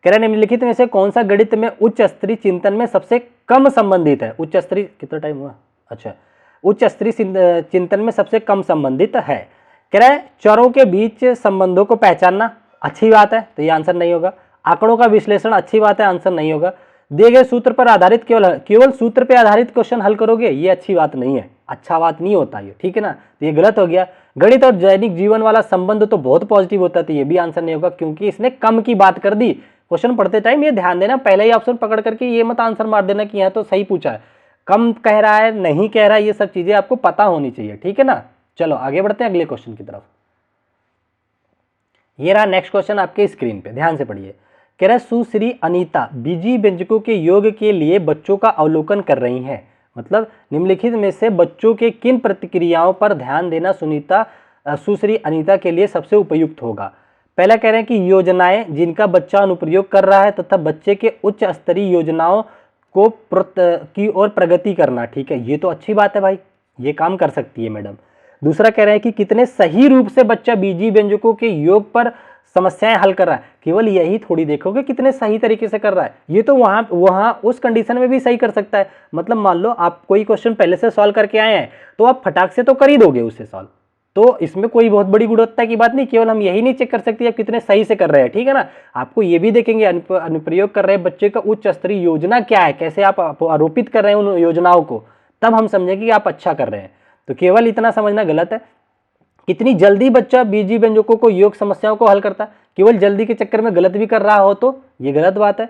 कह रहे निम्नलिखित में से कौन सा गणित में उच्च स्तरीय चिंतन में सबसे कम संबंधित है? उच्च स्तरीय कितना टाइम हुआ? अच्छा, उच्च स्तरीय चिंतन में सबसे कम संबंधित है। कह रहा है चरों के बीच संबंधों को पहचानना, अच्छी बात है, तो ये आंसर नहीं होगा। आंकड़ों का विश्लेषण, अच्छी बात है, आंसर नहीं होगा। दिए गए सूत्र पर आधारित केवल सूत्र पर आधारित क्वेश्चन हल करोगे, ये अच्छी बात नहीं है, अच्छा बात नहीं होता ये, ठीक है ना, तो ये गलत हो गया। गणित और दैनिक जीवन वाला संबंध तो बहुत पॉजिटिव होता है, तो ये भी आंसर नहीं होगा क्योंकि इसने कम की बात कर दी। क्वेश्चन पढ़ते टाइम ये ध्यान देना, पहले ही ऑप्शन पकड़ करके ये मत आंसर मार देना कि यहाँ तो सही पूछा है, कम कह रहा है, नहीं कह रहा है, ये सब चीजें आपको पता होनी चाहिए, ठीक है ना। चलो आगे बढ़ते हैं अगले क्वेश्चन की तरफ। ये रहा नेक्स्ट क्वेश्चन आपके स्क्रीन पे, ध्यान से पढ़िए। कह रहा है सुश्री अनीता बीजी व्यंजकों के योग के लिए बच्चों का अवलोकन कर रही हैं, मतलब निम्नलिखित में से बच्चों के किन प्रतिक्रियाओं पर ध्यान देना सुश्री अनीता के लिए सबसे उपयुक्त होगा। पहला कह रहे हैं कि योजनाएं जिनका बच्चा अनुप्रयोग कर रहा है तथा बच्चे के उच्च स्तरीय योजनाओं को की ओर प्रगति करना, ठीक है, ये तो अच्छी बात है भाई, ये काम कर सकती है मैडम। दूसरा कह रहे हैं कि कितने सही रूप से बच्चा बीजी व्यंजकों के योग पर समस्याएं हल कर रहा है, केवल यही थोड़ी देखोगे कितने सही तरीके से कर रहा है, ये तो वहां उस कंडीशन में भी सही कर सकता है। मतलब मान लो आप कोई क्वेश्चन पहले से सॉल्व करके आए हैं तो आप फटाक से तो कर ही दोगे उससे सॉल्व, तो इसमें कोई बहुत बड़ी गुणवत्ता की बात नहीं, केवल हम यही नहीं चेक कर सकते आप कितने सही से कर रहे हैं, ठीक है ना। आपको ये भी देखेंगे अनुप्रयोग कर रहे हैं बच्चे का उच्च स्तरीय योजना क्या है, कैसे आप आरोपित कर रहे हैं उन योजनाओं को, तब हम समझेंगे कि आप अच्छा कर रहे हैं। तो केवल इतना समझना गलत है। कितनी जल्दी बच्चा बीजी व्यंजकों को योग समस्याओं को हल करता है, केवल जल्दी के चक्कर में गलत भी कर रहा हो तो ये गलत बात है।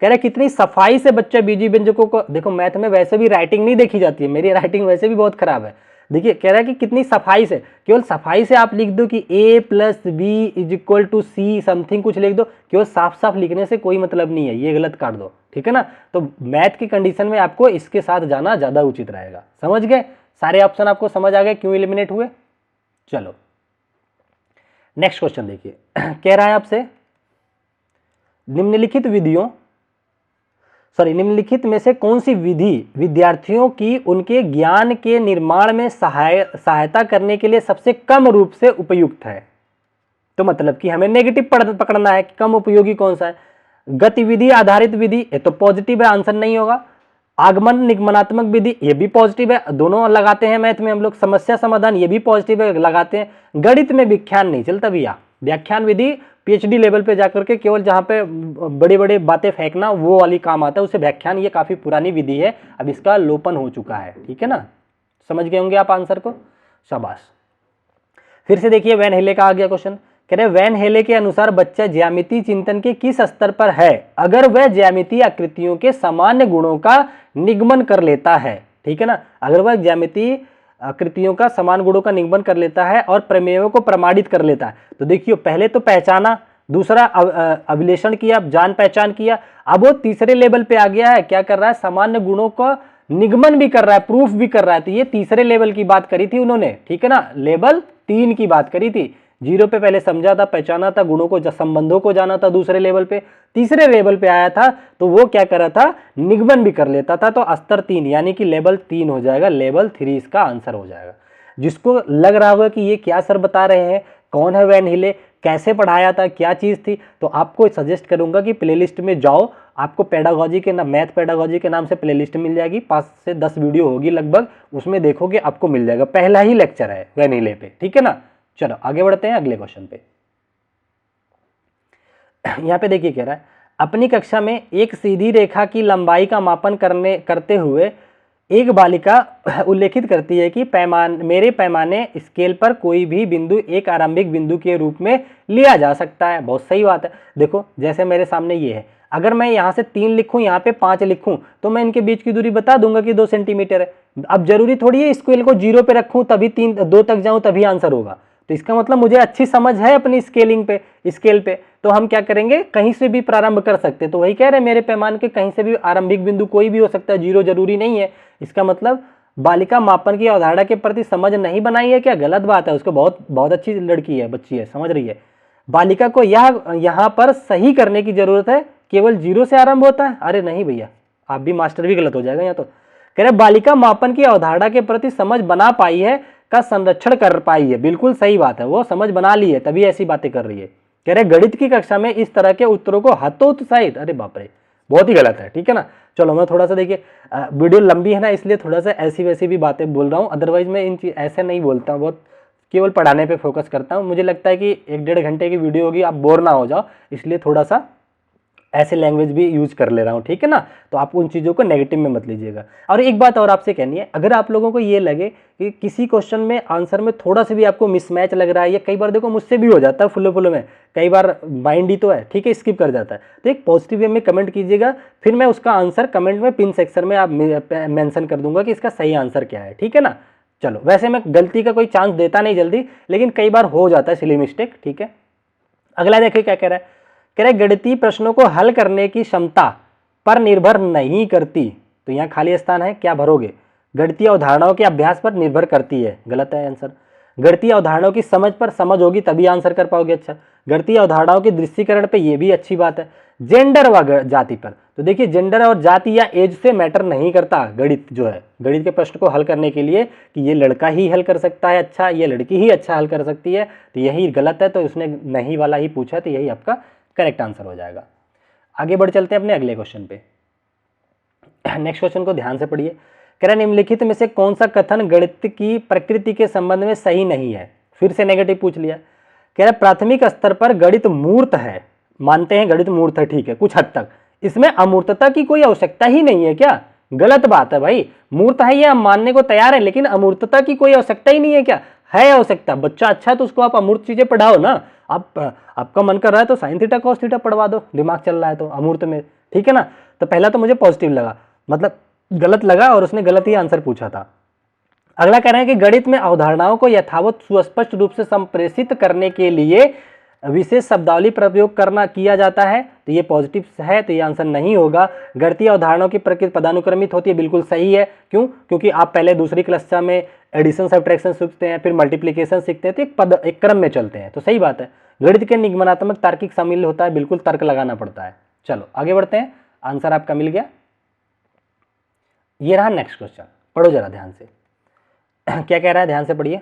कह रहे कितनी सफाई से बच्चा बीजी व्यंजकों को, देखो मैथ में वैसे भी राइटिंग नहीं देखी जाती है, मेरी राइटिंग वैसे भी बहुत खराब है। देखिए कह रहा है कि कितनी सफाई से, केवल सफाई से आप लिख दो कि a + b = c समथिंग कुछ लिख दो, केवल साफ साफ लिखने से कोई मतलब नहीं है, ये गलत काट दो, ठीक है ना। तो मैथ की कंडीशन में आपको इसके साथ जाना ज्यादा उचित रहेगा। समझ गए? सारे ऑप्शन आपको समझ आ गए क्यों एलिमिनेट हुए। चलो नेक्स्ट क्वेश्चन देखिए। कह रहा है आपसे निम्नलिखित में से कौन सी विधि विद्यार्थियों की उनके ज्ञान के निर्माण में सहायता करने के लिए सबसे कम रूप से उपयुक्त है। तो मतलब कि हमें नेगेटिव पकड़ना है कि कम उपयोगी कौन सा है। गतिविधि आधारित विधि, ये तो पॉजिटिव है, आंसर नहीं होगा। आगमन निगमनात्मक विधि, ये भी पॉजिटिव है, दोनों लगाते हैं मैथ में हम लोग। समस्या समाधान, ये भी पॉजिटिव है, लगाते हैं। गणित में व्याख्यान नहीं चलता भैया, व्याख्यान विधि पीएचडी लेवल पे जाकर के केवल जहां पे बड़ी बड़ी बातें फेंकना वो वाली काम आता है, उसे व्याख्यान, ये काफी पुरानी विधि है, अब इसका लोपन हो चुका है, ठीक है ना। समझ गए होंगे आप आंसर को, शाबाश। फिर से देखिए वैन हेले का आ गया क्वेश्चन। कह रहे वैन हेले के अनुसार बच्चा ज्यामितीय चिंतन के किस स्तर पर है अगर वह ज्यामितीय आकृतियों के सामान्य गुणों का निगमन कर लेता है, ठीक है ना। अगर वह ज्यामितीय आकृतियों का समान गुणों का निगमन कर लेता है और प्रमेयों को प्रमाणित कर लेता है। तो देखियो पहले तो पहचाना, दूसरा अविलेषण किया, जान पहचान किया, अब वो तीसरे लेवल पे आ गया है, क्या कर रहा है, सामान्य गुणों का निगमन भी कर रहा है, प्रूफ भी कर रहा है। तो ये तीसरे लेवल की बात करी थी उन्होंने, ठीक है ना, लेवल 3 की बात करी थी। 0 पे पहले समझा था, पहचाना था, गुणों को, संबंधों को जाना था दूसरे लेवल पे, तीसरे लेवल पे आया था तो वो क्या कर रहा था, निगमन भी कर लेता था। तो स्तर 3 यानी कि लेवल 3 हो जाएगा, लेवल 3 इसका आंसर हो जाएगा। जिसको लग रहा होगा कि ये क्या सर बता रहे हैं, कौन है वैन हिले, कैसे पढ़ाया था, क्या चीज थी, तो आपको सजेस्ट करूंगा कि प्लेलिस्ट में जाओ, आपको पेडागोजी के नाम, मैथ पेडागोजी के नाम से प्लेलिस्ट मिल जाएगी, 5 से 10 वीडियो होगी लगभग, उसमें देखोगे आपको मिल जाएगा, पहला ही लेक्चर है वैन हिले पे, ठीक है ना। चलो आगे बढ़ते हैं अगले क्वेश्चन पे। यहां पे देखिए कह रहा है अपनी कक्षा में एक सीधी रेखा की लंबाई का मापन करते हुए एक बालिका उल्लेखित करती है कि मेरे पैमाने स्केल पर कोई भी बिंदु एक आरंभिक बिंदु के रूप में लिया जा सकता है। बहुत सही बात है। देखो जैसे मेरे सामने ये है, अगर मैं यहाँ से 3 लिखूं, यहाँ पे 5 लिखूं, तो मैं इनके बीच की दूरी बता दूंगा कि 2 सेंटीमीटर है। अब जरूरी थोड़ी है स्केल को 0 पे रखूं तभी 2 तक जाऊं तभी आंसर होगा। तो इसका मतलब मुझे अच्छी समझ है अपनी स्केलिंग पे, स्केल पे, तो हम क्या करेंगे, कहीं से भी प्रारंभ कर सकते हैं। तो वही कह रहे हैं मेरे पैमाने के कहीं से भी आरंभिक बिंदु कोई भी हो सकता है, 0 जरूरी नहीं है। इसका मतलब बालिका मापन की अवधारणा के प्रति समझ नहीं बनाई है क्या, गलत बात है। उसको बहुत अच्छी लड़की है, बच्ची है, समझ रही है। बालिका को यह यहाँ पर सही करने की जरूरत है, केवल 0 से आरंभ होता है। अरे नहीं भैया, आप भी मास्टर भी गलत हो जाएगा यहाँ तो। कह रहे बालिका मापन की अवधारणा के प्रति समझ बना पाई है का संरक्षण कर पाई है। बिल्कुल सही बात है, वो समझ बना ली है तभी ऐसी बातें कर रही है। कह रहे गणित की कक्षा में इस तरह के उत्तरों को हतोत्साहित, अरे बाप रे, बहुत ही गलत है। ठीक है ना, चलो मैं थोड़ा सा देखिए वीडियो लंबी है ना, इसलिए थोड़ा सा ऐसी वैसी भी बातें बोल रहा हूँ, अदरवाइज मैं इन चीज ऐसे नहीं बोलता हूँ, बहुत केवल पढ़ाने पे फोकस करता हूँ। मुझे लगता है कि 1-1.5 घंटे की वीडियो होगी, आप बोर ना हो जाओ, इसलिए थोड़ा सा ऐसे लैंग्वेज भी यूज कर ले रहा हूँ। ठीक है ना, तो आप उन चीज़ों को नेगेटिव में मत लीजिएगा। और एक बात और आपसे कहनी है, अगर आप लोगों को ये लगे कि किसी क्वेश्चन में आंसर में थोड़ा सा भी आपको मिसमैच लग रहा है, या कई बार देखो मुझसे भी हो जाता है फुल्लो फुल्लो में, कई बार माइंड ही तो है, ठीक है, स्किप कर जाता है, तो एक पॉजिटिव वे में कमेंट कीजिएगा, फिर मैं उसका आंसर कमेंट में पिन सेक्शन में आप मेंशन कर दूंगा कि इसका सही आंसर क्या है। ठीक है ना, चलो वैसे मैं गलती का कोई चांस देता नहीं जल्दी, लेकिन कई बार हो जाता है सिली मिस्टेक। ठीक है, अगला देखिए क्या कह रहा है। कह रहे गणितीय प्रश्नों को हल करने की क्षमता पर निर्भर नहीं करती, तो यहाँ खाली स्थान है, क्या भरोगे? गणितीय अवधारणाओं के अभ्यास पर निर्भर करती है, गलत है आंसर। गणितीय अवधारणाओं की समझ पर समझ होगी तभी आंसर कर पाओगे। अच्छा, गणितीय अवधारणाओं के दृष्टिकरण पे ये भी अच्छी बात है। जेंडर व जाति पर, तो देखिए जेंडर और जाति या एज से मैटर नहीं करता गणित जो है, गणित के प्रश्न को हल करने के लिए, कि ये लड़का ही हल कर सकता है अच्छा, ये लड़की ही अच्छा हल कर सकती है, तो यही गलत है, तो उसने नहीं वाला ही पूछा, तो यही आपका करेक्ट आंसर हो जाएगा। आगे बढ़ चलते हैं अपने अगले क्वेश्चन पे। नेक्स्ट क्वेश्चन को ध्यान से पढ़िए। कह रहा निम्नलिखित में से कौन सा कथन गणित की प्रकृति के संबंध में सही नहीं है? फिर से नेगेटिव पूछ लिया। कह रहा प्राथमिक स्तर पर गणित मूर्त है, मानते हैं गणित मूर्त है, ठीक है कुछ हद तक, इसमें अमूर्तता की कोई आवश्यकता ही नहीं है क्या? गलत बात है भाई, मूर्त है ये हम मानने को तैयार है, लेकिन अमूर्तता की कोई आवश्यकता ही नहीं है क्या? है आवश्यकता, बच्चा अच्छा है तो उसको आप अमूर्त चीजें पढ़ाओ ना। आप आपका मन कर रहा है तो साइन थीटा कॉस थीटा पढ़वा दो, दिमाग चल रहा है तो अमूर्त में। ठीक है ना, तो पहला तो मुझे पॉजिटिव लगा, मतलब गलत लगा और उसने गलत ही आंसर पूछा था। अगला कह रहे हैं कि गणित में अवधारणाओं को यथावत सुस्पष्ट रूप से संप्रेषित करने के लिए विशेष शब्दावली प्रयोग करना किया जाता है, तो ये पॉजिटिव है, तो ये आंसर नहीं होगा। गणितीय अवधारणाओं की प्रकृति पदानुक्रमित होती है, बिल्कुल सही है। क्यों? क्योंकि आप पहले दूसरी कक्षा में एडिशन सब्ट्रैक्शन सीखते हैं, फिर मल्टीप्लिकेशन सीखते हैं, तो एक क्रम में चलते हैं, तो सही बात है। गणित के निगमनात्मक तार्किक शामिल होता है, बिल्कुल तर्क लगाना पड़ता है। चलो आगे बढ़ते हैं, आंसर आपका मिल गया। ये रहा नेक्स्ट क्वेश्चन, पढ़ो जरा ध्यान से। क्या कह रहा है, ध्यान से पढ़िए।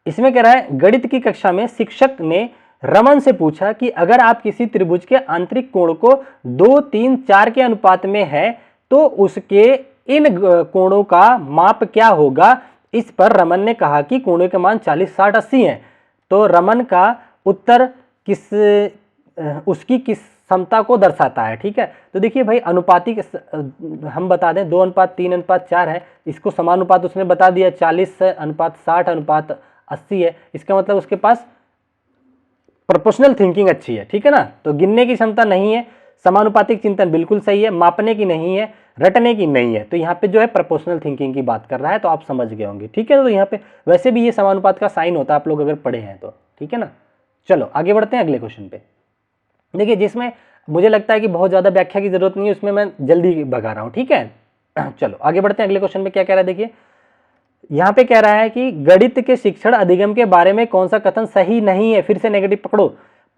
इसमें कह रहा है गणित की कक्षा में शिक्षक ने रमन से पूछा कि अगर आप किसी त्रिभुज के आंतरिक कोण को 2, 3, 4 के अनुपात में है तो उसके इन कोणों का माप क्या होगा? इस पर रमन ने कहा कि कोणों के मान 40, 60, 80 हैं। तो रमन का उत्तर उसकी किस क्षमता को दर्शाता है? ठीक है, तो देखिए भाई अनुपातिक हम बता दें 2:3:4 है, इसको समानुपात उसने बता दिया 40:60:80 है, इसका मतलब उसके पास प्रोपोर्शनल थिंकिंग अच्छी है। ठीक है ना, तो गिनने की क्षमता नहीं है, समानुपातिक चिंतन बिल्कुल सही है, मापने की नहीं है, रटने की नहीं है, तो यहाँ पे जो है प्रोपोर्शनल थिंकिंग की बात कर रहा है, तो आप समझ गए होंगे। ठीक है, तो यहाँ पे वैसे भी ये समानुपात का साइन होता है, आप लोग अगर पढ़े हैं तो। ठीक है ना, चलो आगे बढ़ते हैं अगले क्वेश्चन पे। देखिए जिसमें मुझे लगता है कि बहुत ज्यादा व्याख्या की जरूरत नहीं है, उसमें मैं जल्दी भगा रहा हूं। ठीक है, चलो आगे बढ़ते हैं अगले क्वेश्चन पे। क्या कह रहा है, देखिए यहां पे कह रहा है कि गणित के शिक्षण अधिगम के बारे में कौन सा कथन सही नहीं है? फिर से नेगेटिव पकड़ो।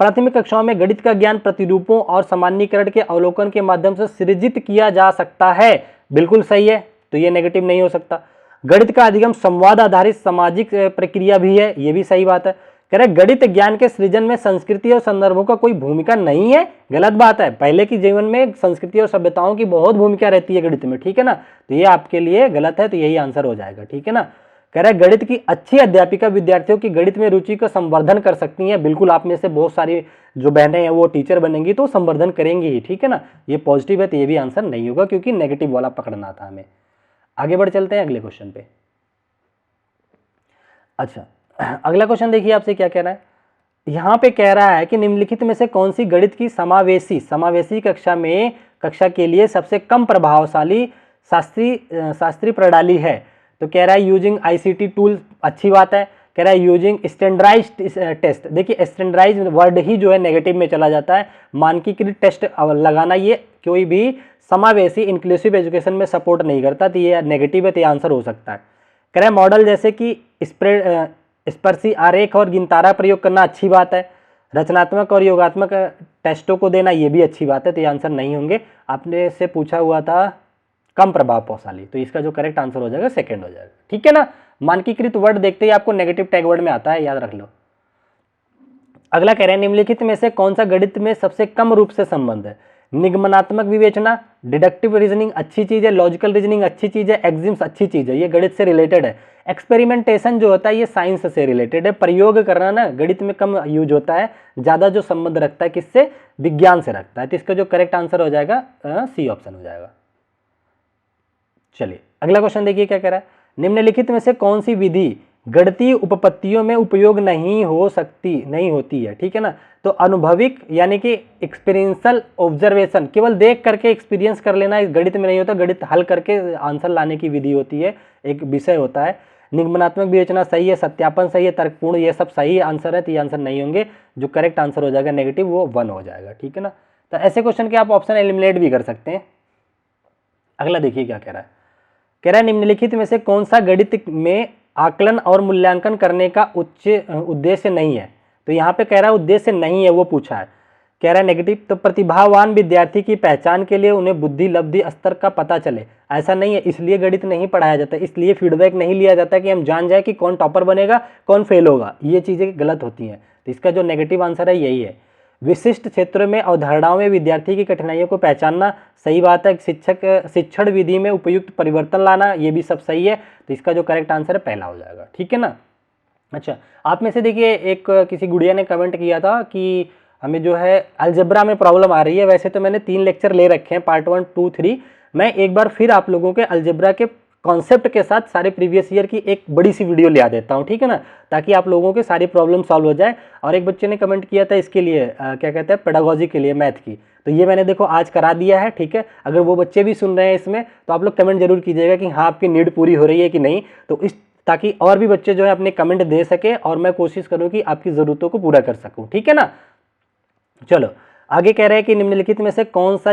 प्राथमिक कक्षाओं में गणित का ज्ञान प्रतिरूपों और सामान्यीकरण के अवलोकन के माध्यम से सृजित किया जा सकता है, बिल्कुल सही है, तो ये नेगेटिव नहीं हो सकता। गणित का अधिगम संवाद आधारित सामाजिक प्रक्रिया भी है, ये भी सही बात है। कह रहे गणित ज्ञान के सृजन में संस्कृति और संदर्भों का कोई भूमिका नहीं है, गलत बात है। पहले के जीवन में संस्कृति और सभ्यताओं की बहुत भूमिका रहती है गणित में। ठीक है ना, तो ये आपके लिए गलत है, तो यही आंसर हो जाएगा। ठीक है ना, कह रहे गणित की अच्छी अध्यापिका विद्यार्थियों की गणित में रुचि का संवर्धन कर सकती है, बिल्कुल आप में से बहुत सारी जो बहनें हैं वो टीचर बनेंगी तो संवर्धन करेंगी ही। ठीक है ना, ये पॉजिटिव है, तो ये भी आंसर नहीं होगा क्योंकि नेगेटिव वाला पकड़ना था हमें। आगे बढ़ चलते हैं अगले क्वेश्चन पे। अच्छा, अगला क्वेश्चन देखिए आपसे क्या कह रहा है। यहाँ पे कह रहा है कि निम्नलिखित में से कौन सी गणित की समावेशी कक्षा के लिए सबसे कम प्रभावशाली शास्त्रीय प्रणाली है? तो कह रहा है यूजिंग ICT टूल, अच्छी बात है। कह रहा है यूजिंग स्टैंडर्डाइज्ड टेस्ट, देखिए स्टैंडर्डाइज्ड वर्ड ही जो है नेगेटिव में चला जाता है, मानकीकृत टेस्ट लगाना ये कोई भी समावेशी इंक्लूसिव एजुकेशन में सपोर्ट नहीं करता, तो ये नेगेटिव है, तो ये आंसर हो सकता है। कह रहा है मॉडल जैसे कि स्पर्शी आरेख और गिनतारा प्रयोग करना, अच्छी बात है। रचनात्मक और योगात्मक टेस्टों को देना ये भी अच्छी बात है, तो ये आंसर नहीं होंगे। आपने से पूछा हुआ था कम प्रभावशाली, तो इसका जो करेक्ट आंसर हो जाएगा सेकंड हो जाएगा, ठीक है ना। मानकीकृत वर्ड देखते ही आपको नेगेटिव टैग वर्ड में आता है, याद रख लो। अगला कह रहे हैं निम्नलिखित में से कौन सा गणित में सबसे कम रूप से संबंध है। निगमनात्मक विवेचना, डिडक्टिव रीजनिंग अच्छी चीज है, लॉजिकल रीजनिंग अच्छी चीज है, एग्जिम्स अच्छी चीज है, ये गणित से रिलेटेड है। एक्सपेरिमेंटेशन जो होता है ये साइंस से रिलेटेड है, प्रयोग करना ना गणित में कम यूज होता है, ज्यादा जो संबंध रखता है किससे, विज्ञान से रखता है। तो इसका जो करेक्ट आंसर हो जाएगा सी ऑप्शन हो जाएगा। चलिए अगला क्वेश्चन देखिए क्या कह रहा है, निम्नलिखित में से कौन सी विधि गणितीय उपपत्तियों में उपयोग नहीं होती है, ठीक है ना। तो अनुभविक यानी कि एक्सपीरियंशियल ऑब्जर्वेशन, केवल देख करके एक्सपीरियंस कर लेना इस गणित में नहीं होता, गणित हल करके आंसर लाने की विधि होती है, एक विषय होता है। निगमनात्मक विवेचना सही है, सत्यापन सही है, तर्कपूर्ण, ये सब सही आंसर है, तो ये आंसर नहीं होंगे। जो करेक्ट आंसर हो जाएगा नेगेटिव वो 1 हो जाएगा, ठीक है ना। तो ऐसे क्वेश्चन के आप ऑप्शन एलिमिनेट भी कर सकते हैं। अगला देखिए क्या कह रहा है, कह रहा है निम्नलिखित में से कौन सा गणित में आकलन और मूल्यांकन करने का उच्च उद्देश्य नहीं है। तो यहाँ पे कह रहा है उद्देश्य नहीं है, वो पूछा है, कह रहा है नेगेटिव। तो प्रतिभावान विद्यार्थी की पहचान के लिए उन्हें बुद्धि लब्धि स्तर का पता चले, ऐसा नहीं है, इसलिए गणित नहीं पढ़ाया जाता, इसलिए फीडबैक नहीं लिया जाता कि हम जान जाए कि कौन टॉपर बनेगा कौन फेल होगा, ये चीज़ें गलत होती हैं। तो इसका जो नेगेटिव आंसर है यही है। विशिष्ट क्षेत्रों में अवधारणाओं में विद्यार्थी की कठिनाइयों को पहचानना, सही बात है। शिक्षण विधि में उपयुक्त परिवर्तन लाना, ये भी सब सही है। तो इसका जो करेक्ट आंसर है पहला हो जाएगा, ठीक है ना। अच्छा, आप में से देखिए एक किसी गुड़िया ने कमेंट किया था कि हमें जो है अलजेब्रा में प्रॉब्लम आ रही है। वैसे तो मैंने 3 लेक्चर ले रखे हैं, पार्ट 1, 2, 3। मैं एक बार फिर आप लोगों के अलजेब्रा के कॉन्सेप्ट के साथ सारे प्रीवियस ईयर की एक बड़ी सी वीडियो ले आ देता हूँ, ठीक है ना, ताकि आप लोगों के सारी प्रॉब्लम सॉल्व हो जाए। और एक बच्चे ने कमेंट किया था इसके लिए क्या कहते हैं, पेडागोजी के लिए, मैथ की, तो ये मैंने देखो आज करा दिया है, ठीक है। अगर वो बच्चे भी सुन रहे हैं इसमें तो आप लोग कमेंट जरूर कीजिएगा कि हाँ आपकी नीड पूरी हो रही है कि नहीं, तो इस ताकि और भी बच्चे जो है अपने कमेंट दे सके और मैं कोशिश करूँ कि आपकी ज़रूरतों को पूरा कर सकूँ, ठीक है ना। चलो आगे कह रहे हैं कि निम्नलिखित में से कौन सा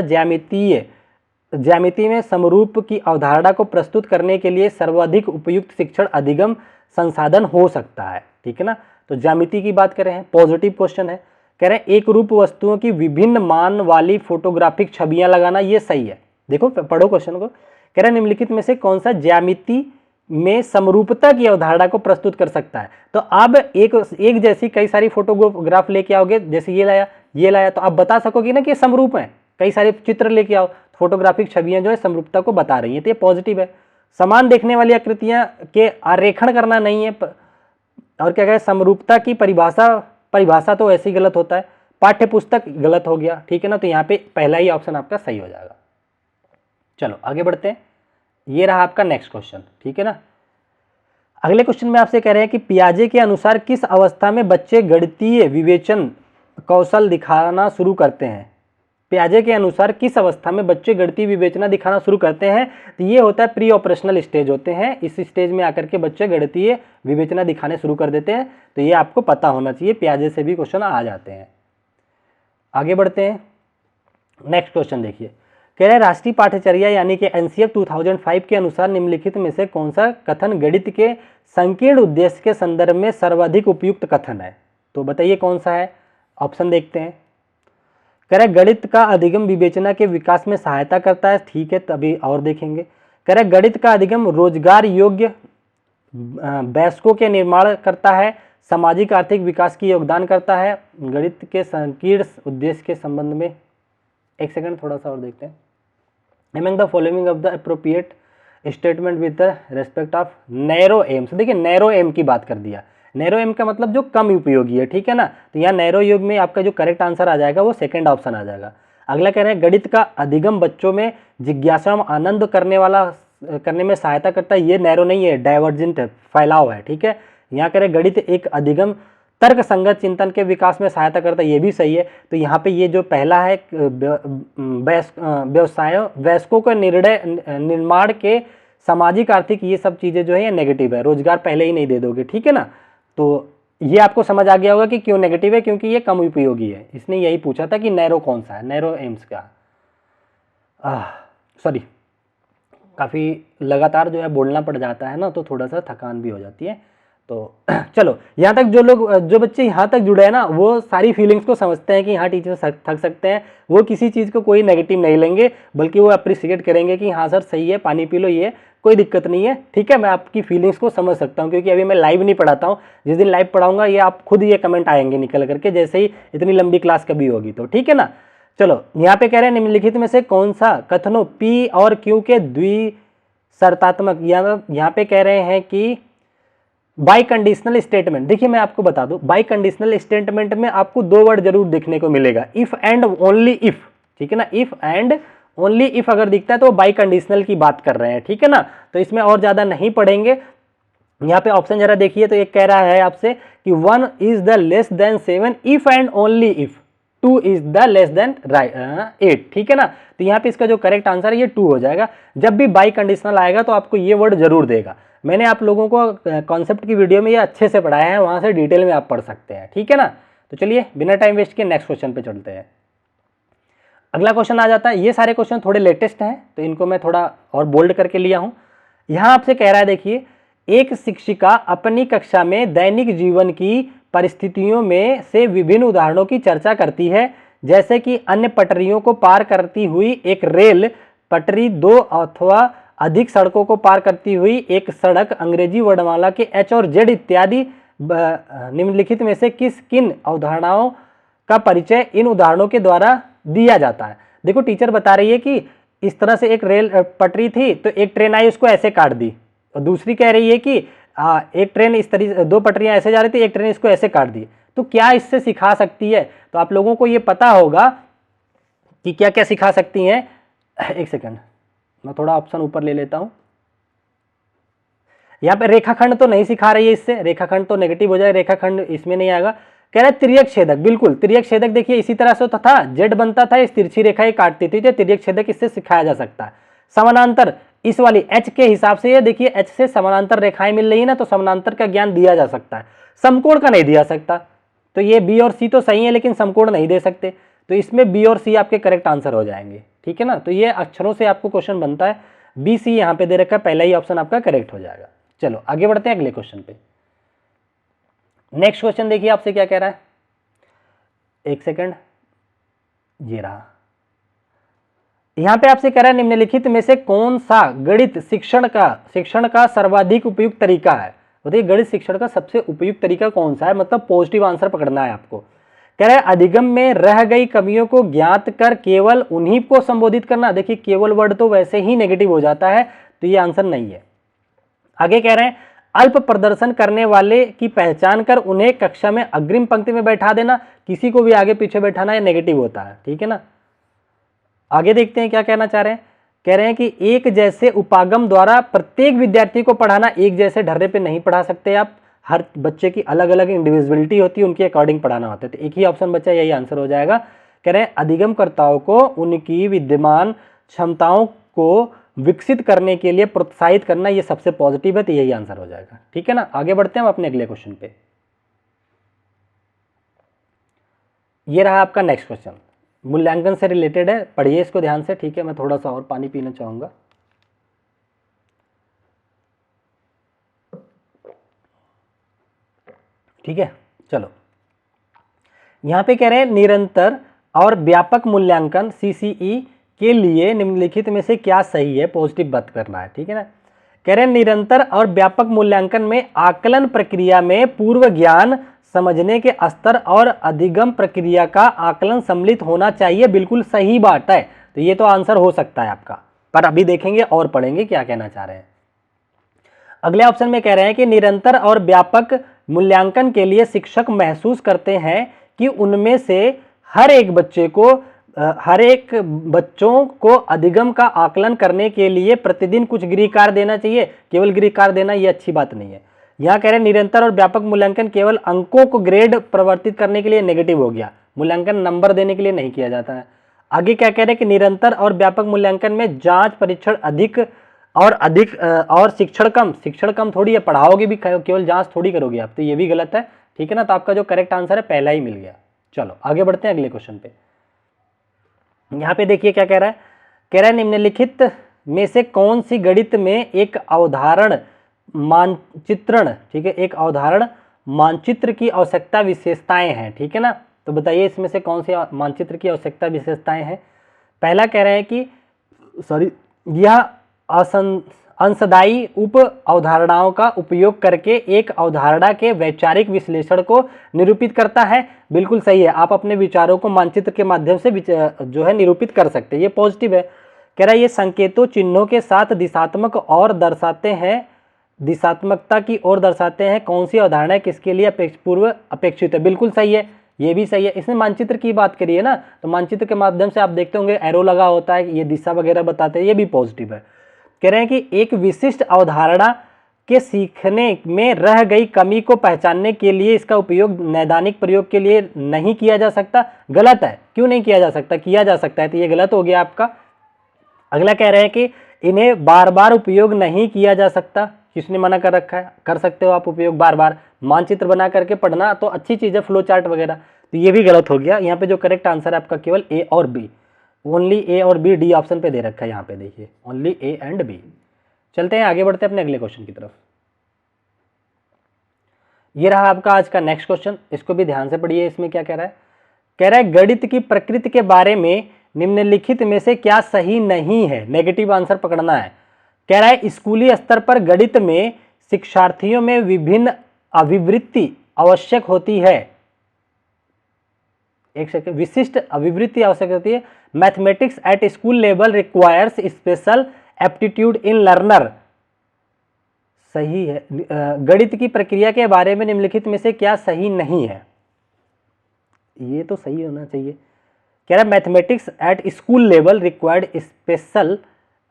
ज्यामिति में समरूप की अवधारणा को प्रस्तुत करने के लिए सर्वाधिक उपयुक्त शिक्षण अधिगम संसाधन हो सकता है, ठीक है ना। तो ज्यामिति की बात करें, पॉजिटिव क्वेश्चन है, कह रहे हैं एक रूप वस्तुओं की विभिन्न मान वाली फोटोग्राफिक छवियां लगाना, ये सही है। देखो पढ़ो क्वेश्चन को, कह रहे हैं निम्नलिखित में से कौन सा ज्यामिति में समरूपता की अवधारणा को प्रस्तुत कर सकता है। तो अब एक जैसी कई सारी फोटोग्राफ लेके आओगे, जैसे ये लाया तो आप बता सकोगे ना कि समरूप है। कई सारे चित्र लेके आओ, फोटोग्राफिक छवियां जो है समरूपता को बता रही हैं, तो ये पॉजिटिव है। समान देखने वाली आकृतियां के आरेखण करना नहीं है। और क्या कहे, समरूपता की परिभाषा तो ऐसे ही गलत होता है, पाठ्य पुस्तक गलत हो गया, ठीक है ना। तो यहाँ पे पहला ही ऑप्शन आपका सही हो जाएगा। चलो आगे बढ़ते हैं, ये रहा आपका नेक्स्ट क्वेश्चन, ठीक है ना। अगले क्वेश्चन में आपसे कह रहे हैं कि पियाजे के अनुसार किस अवस्था में बच्चे गणितीय विवेचन कौशल दिखाना शुरू करते हैं। पियाजे के अनुसार किस अवस्था में बच्चे गणितीय विवेचना दिखाना शुरू करते हैं। तो ये होता है प्री ऑपरेशनल स्टेज होते हैं, इस स्टेज में आकर के बच्चे गणितीय विवेचना दिखाने शुरू कर देते हैं। तो ये आपको पता होना चाहिए, पियाजे से भी क्वेश्चन आ जाते हैं। आगे बढ़ते हैं, नेक्स्ट क्वेश्चन देखिए, कह रहे हैं राष्ट्रीय पाठ्यचर्या यानी कि एनसीएफ 2005 के अनुसार निम्नलिखित में से कौन सा कथन गणित के संकीर्ण उद्देश्य के संदर्भ में सर्वाधिक उपयुक्त कथन है। तो बताइए कौन सा है, ऑप्शन देखते हैं। कह रहे गणित का अधिगम विवेचना के विकास में सहायता करता है, ठीक है, तभी और देखेंगे। कह रहे गणित का अधिगम रोजगार योग्य वयस्कों के निर्माण करता है, सामाजिक आर्थिक विकास की योगदान करता है। गणित के संकीर्ण उद्देश्य के संबंध में एक सेकंड थोड़ा सा और देखते हैं। Among the following of the appropriate statement with the respect of narrow aims, देखिए नैरो एम की बात कर दिया। नैरो एम का मतलब जो कम उपयोगी है, ठीक है ना। तो यहाँ नैरो योग में आपका जो करेक्ट आंसर आ जाएगा वो सेकंड ऑप्शन आ जाएगा। अगला कह रहे हैं गणित का अधिगम बच्चों में जिज्ञासा में आनंद करने में सहायता करता है, ये नैरो नहीं है, डाइवर्जेंट है, फैलाव है, ठीक है। यहाँ कह रहे गणित एक अधिगम तर्क संगत चिंतन के विकास में सहायता करता है, ये भी सही है। तो यहाँ पे ये जो पहला है वयस्कों के निर्माण के सामाजिक आर्थिक ये सब चीज़ें जो है ये नेगेटिव है, रोजगार पहले ही नहीं दे दोगे, ठीक है ना। तो ये आपको समझ आ गया होगा कि क्यों नेगेटिव है, क्योंकि ये कम उपयोगी है। इसने यही पूछा था कि नैरो कौन सा है, नैरो एम्स का। सॉरी, काफ़ी लगातार जो है बोलना पड़ जाता है ना, तो थोड़ा सा थकान भी हो जाती है। तो चलो, यहाँ तक जो बच्चे यहाँ तक जुड़े हैं ना, वो सारी फीलिंग्स को समझते हैं कि हाँ टीचर थक सकते हैं। वो किसी चीज़ को कोई नेगेटिव नहीं लेंगे, बल्कि वो अप्रिशिएट करेंगे कि हाँ सर सही है, पानी पी लो, ये कोई दिक्कत नहीं है। ठीक है, मैं आपकी फीलिंग्स को समझ सकता हूँ, क्योंकि अभी मैं लाइव नहीं पढ़ाता हूँ। जिस दिन लाइव पढ़ाऊंगा ये आप खुद ये कमेंट आएंगे निकल करके, जैसे ही इतनी लंबी क्लास कभी होगी तो। ठीक है ना। चलो, यहाँ पे कह रहे हैं निम्नलिखित में से कौन सा कथनों पी और क्यू के द्विशर्तात्मक, यहाँ पे कह रहे हैं कि बाई कंडीशनल स्टेटमेंट। देखिए मैं आपको बता दूं, बाई कंडीशनल स्टेटमेंट में आपको दो वर्ड जरूर देखने को मिलेगा, इफ एंड ओनली इफ। ठीक है ना, इफ एंड ओनली इफ अगर दिखता है तो बाई कंडीशनल की बात कर रहे हैं। ठीक है ना, तो इसमें और ज्यादा नहीं पढ़ेंगे। यहाँ पे ऑप्शन जरा देखिए, तो एक कह रहा है आपसे कि 1 is the less than 7 if and only if 2 is the less than 8। ठीक है ना, तो यहाँ पे इसका जो करेक्ट आंसर है ये 2 हो जाएगा। जब भी बाई कंडीशनल आएगा तो आपको ये वर्ड जरूर देगा। मैंने आप लोगों को कॉन्सेप्ट की वीडियो में ये अच्छे से पढ़ाया है, वहां से डिटेल में आप पढ़ सकते हैं। ठीक है ना, तो चलिए बिना टाइम वेस्ट किए नेक्स्ट क्वेश्चन पे चलते हैं। अगला क्वेश्चन आ जाता है, ये सारे क्वेश्चन थोड़े लेटेस्ट हैं तो इनको मैं थोड़ा और बोल्ड करके लिया हूं। यहां आपसे कह रहा है, देखिए, एक शिक्षिका अपनी कक्षा में दैनिक जीवन की परिस्थितियों में से विभिन्न उदाहरणों की चर्चा करती है, जैसे कि अन्य पटरियों को पार करती हुई एक रेल पटरी, 2 अथवा अधिक सड़कों को पार करती हुई एक सड़क, अंग्रेजी वर्णमाला के एच और जेड इत्यादि। निम्नलिखित में से किन अवधारणाओं का परिचय इन उदाहरणों के द्वारा दिया जाता है। देखो टीचर बता रही है कि इस तरह से एक रेल पटरी थी तो एक ट्रेन आई उसको ऐसे काट दी, और दूसरी कह रही है कि एक ट्रेन इस तरीके, 2 पटरियां ऐसे जा रही थी, एक ट्रेन इसको ऐसे काट दी। तो क्या इससे सिखा सकती है, तो आप लोगों को ये पता होगा कि क्या क्या सिखा सकती हैं। एक सेकंड, मैं थोड़ा ऑप्शन ऊपर ले लेता हूं। यहां पे रेखाखंड तो नहीं सिखा रही है, इससे रेखाखंड तो नेगेटिव हो जाए, रेखाखंड इसमें नहीं आएगा। कह रहा है तिर्यक छेदक, बिल्कुल तिर्यक छेदक। देखिए इसी तरह से होता था, जेड बनता था, इस तिरछी रेखा ही काटती थी, तो तिर्यक छेदक इससे सिखाया जा सकता है। समानांतर, इस वाली एच के हिसाब से, ये देखिए एच से समानांतर रेखाएं मिल रही है ना, तो समानांतर का ज्ञान दिया जा सकता है। समकोण का नहीं दिया सकता, तो ये बी और सी तो सही है, लेकिन समकोण नहीं दे सकते, तो इसमें बी और सी आपके करेक्ट आंसर हो जाएंगे। ठीक है ना, तो ये अक्षरों से आपको क्वेश्चन बनता है, बी सी यहाँ पे दे रखा है, पहला ही ऑप्शन आपका करेक्ट हो जाएगा। चलो आगे बढ़ते हैं अगले क्वेश्चन पे। नेक्स्ट क्वेश्चन देखिए आपसे क्या कह रहा है, एक सेकंड, ये रहा। यहां पे आपसे कह रहा है निम्नलिखित में से कौन सा गणित शिक्षण का सर्वाधिक उपयुक्त तरीका है। बताइए गणित शिक्षण का सबसे उपयुक्त तरीका कौन सा है, मतलब पॉजिटिव आंसर पकड़ना है आपको। कह रहा है अधिगम में रह गई कमियों को ज्ञात कर केवल उन्हीं को संबोधित करना। देखिए केवल वर्ड तो वैसे ही नेगेटिव हो जाता है, तो ये आंसर नहीं है। आगे कह रहे हैं अल्प प्रदर्शन करने वाले की पहचान कर उन्हें कक्षा में अग्रिम पंक्ति में बैठा देना। किसी को भी आगे पीछे बैठाना ये नेगेटिव होता है। ठीक है ना, आगे देखते हैं क्या कहना चाह रहे हैं। कह रहे हैं कि एक जैसे उपागम द्वारा प्रत्येक विद्यार्थी को पढ़ाना, एक जैसे ढर्रे पे नहीं पढ़ा सकते आप, हर बच्चे की अलग अलग इंडिविजुअलिटी होती है, उनके अकॉर्डिंग पढ़ाना होता है। तो एक ही ऑप्शन बचा, यही आंसर हो जाएगा। कह रहे हैं अधिगमकर्ताओं को उनकी विद्यमान क्षमताओं को विकसित करने के लिए प्रोत्साहित करना, ये सबसे पॉजिटिव है, तो यही आंसर हो जाएगा। ठीक है ना, आगे बढ़ते हैं हम अपने अगले क्वेश्चन पे। ये रहा आपका नेक्स्ट क्वेश्चन, मूल्यांकन से रिलेटेड है, पढ़िए इसको ध्यान से। ठीक है, मैं थोड़ा सा और पानी पीना चाहूंगा। ठीक है, चलो यहां पे कह रहे हैं निरंतर और व्यापक मूल्यांकन सीसीई के लिए निम्नलिखित में से क्या सही है, पॉजिटिव बात करना है। ठीक है ना, कह रहे हैं निरंतर और व्यापक मूल्यांकन में आकलन प्रक्रिया में पूर्व ज्ञान समझने के स्तर और अधिगम प्रक्रिया का आकलन सम्मिलित होना चाहिए। बिल्कुल सही बात है, तो ये तो आंसर हो सकता है आपका, पर अभी देखेंगे और पढ़ेंगे क्या कहना चाह रहे हैं। अगले ऑप्शन में कह रहे हैं कि निरंतर और व्यापक मूल्यांकन के लिए शिक्षक महसूस करते हैं कि उनमें से हर एक बच्चों को अधिगम का आकलन करने के लिए प्रतिदिन कुछ गृह कार्य देना चाहिए। केवल गृह कार्य देना ये अच्छी बात नहीं है। यहां कह रहे हैं निरंतर और व्यापक मूल्यांकन केवल अंकों को ग्रेड परिवर्तित करने के लिए नेगेटिव हो गया, मूल्यांकन नंबर देने के लिए नहीं किया जाता है। आगे क्या कह रहे हैं कि निरंतर और व्यापक मूल्यांकन में जांच परीक्षण अधिक और शिक्षण कम थोड़ी है, पढ़ाओगे भी केवल जांच थोड़ी करोगे आप, तो ये भी गलत है। ठीक है ना, तो आपका जो करेक्ट आंसर है पहला ही मिल गया। चलो आगे बढ़ते हैं अगले क्वेश्चन पे। यहां पे देखिए क्या कह रहा है, कह रहा है निम्नलिखित में से कौन सी गणित में एक अवधारण मानचित्रण, ठीक है, एक अवधारण मानचित्र की आवश्यकता विशेषताएं हैं, ठीक है ना। तो बताइए इसमें से कौन सी मानचित्र की आवश्यकता विशेषताएं हैं। पहला कह रहे हैं कि यह अंशदायी उप अवधारणाओं का उपयोग करके एक अवधारणा के वैचारिक विश्लेषण को निरूपित करता है। बिल्कुल सही है, आप अपने विचारों को मानचित्र के माध्यम से जो है निरूपित कर सकते हैं, ये पॉजिटिव है। कह रहा है ये संकेतों चिन्हों के साथ दिशात्मक और दर्शाते हैं, दिशात्मकता की ओर दर्शाते हैं कौन सी अवधारणा किसके लिए पूर्व अपेक्षित है। बिल्कुल सही है, ये भी सही है। इसमें मानचित्र की बात करिए ना, तो मानचित्र के माध्यम से आप देखते होंगे एरो लगा होता है, ये दिशा वगैरह बताते हैं, ये भी पॉजिटिव है। कह रहे हैं कि एक विशिष्ट अवधारणा के सीखने में रह गई कमी को पहचानने के लिए इसका उपयोग नैदानिक प्रयोग के लिए नहीं किया जा सकता। गलत है, क्यों नहीं किया जा सकता, किया जा सकता है, तो ये गलत हो गया आपका। अगला कह रहे हैं कि इन्हें बार बार उपयोग नहीं किया जा सकता। किसने मना कर रखा है, कर सकते हो आप उपयोग बार बार, मानचित्र बना करके पढ़ना तो अच्छी चीज़ है, फ्लो चार्ट वगैरह, तो ये भी गलत हो गया। यहाँ पे जो करेक्ट आंसर है आपका केवल ए और बी, ओनली ए और बी, डी ऑप्शन पे दे रखा है यहाँ पे, देखिए ओनली ए एंड बी। चलते हैं आगे, बढ़ते हैं अपने अगले क्वेश्चन की तरफ। ये रहा आपका आज का नेक्स्ट क्वेश्चन, इसको भी ध्यान से पढ़िए। इसमें क्या कह रहा है, कह रहा है गणित की प्रकृति के बारे में निम्नलिखित में से क्या सही नहीं है, नेगेटिव आंसर पकड़ना है। कह रहा है स्कूली स्तर पर गणित में शिक्षार्थियों में विभिन्न अभिवृत्ति आवश्यक होती है। एक सेकंड, विशिष्ट अभिवृत्ति आवश्यक होती है। Mathematics at school level requires special aptitude in learner, सही है। गणित की प्रक्रिया के बारे में निम्नलिखित में से क्या सही नहीं है, ये तो सही होना चाहिए। कह रहा है mathematics at school level required special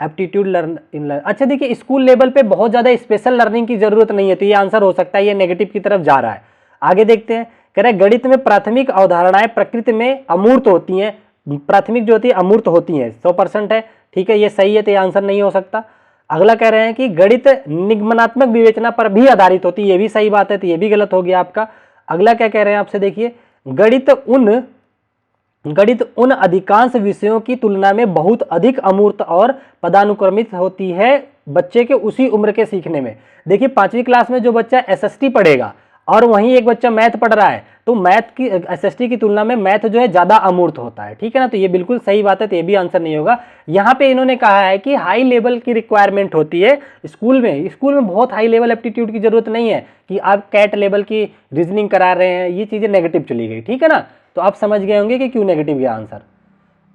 aptitude learn in learn. अच्छा देखिए, स्कूल लेवल पे बहुत ज़्यादा स्पेशल लर्निंग की जरूरत नहीं है, तो ये आंसर हो सकता है, ये नेगेटिव की तरफ जा रहा है। आगे देखते हैं, कह रहा है गणित में प्राथमिक अवधारणाएं प्रकृति में अमूर्त होती हैं, प्राथमिक जो होती है अमूर्त होती हैं, 100% है, ठीक है, ये सही है, तो ये आंसर नहीं हो सकता। अगला कह रहे हैं कि गणित निगमनात्मक विवेचना पर भी आधारित होती है, ये भी सही बात है, तो ये भी गलत हो गया आपका। अगला क्या कह रहे हैं आपसे, देखिए गणित उन अधिकांश विषयों की तुलना में बहुत अधिक अमूर्त और पदानुक्रमित होती है बच्चे के उसी उम्र के सीखने में। देखिए 5वीं क्लास में जो बच्चा एसएसटी पढ़ेगा और वहीं एक बच्चा मैथ पढ़ रहा है, तो मैथ की एसएसटी की तुलना में मैथ जो है ज़्यादा अमूर्त होता है, ठीक है ना, तो ये बिल्कुल सही बात है, तो ये भी आंसर नहीं होगा। यहाँ पे इन्होंने कहा है कि हाई लेवल की रिक्वायरमेंट होती है स्कूल में बहुत हाई लेवल एप्टीट्यूड की जरूरत नहीं है कि आप कैट लेवल की रीजनिंग करा रहे हैं, ये चीज़ें नेगेटिव चली गई, ठीक है ना। तो आप समझ गए होंगे कि क्यों नेगेटिव गया आंसर।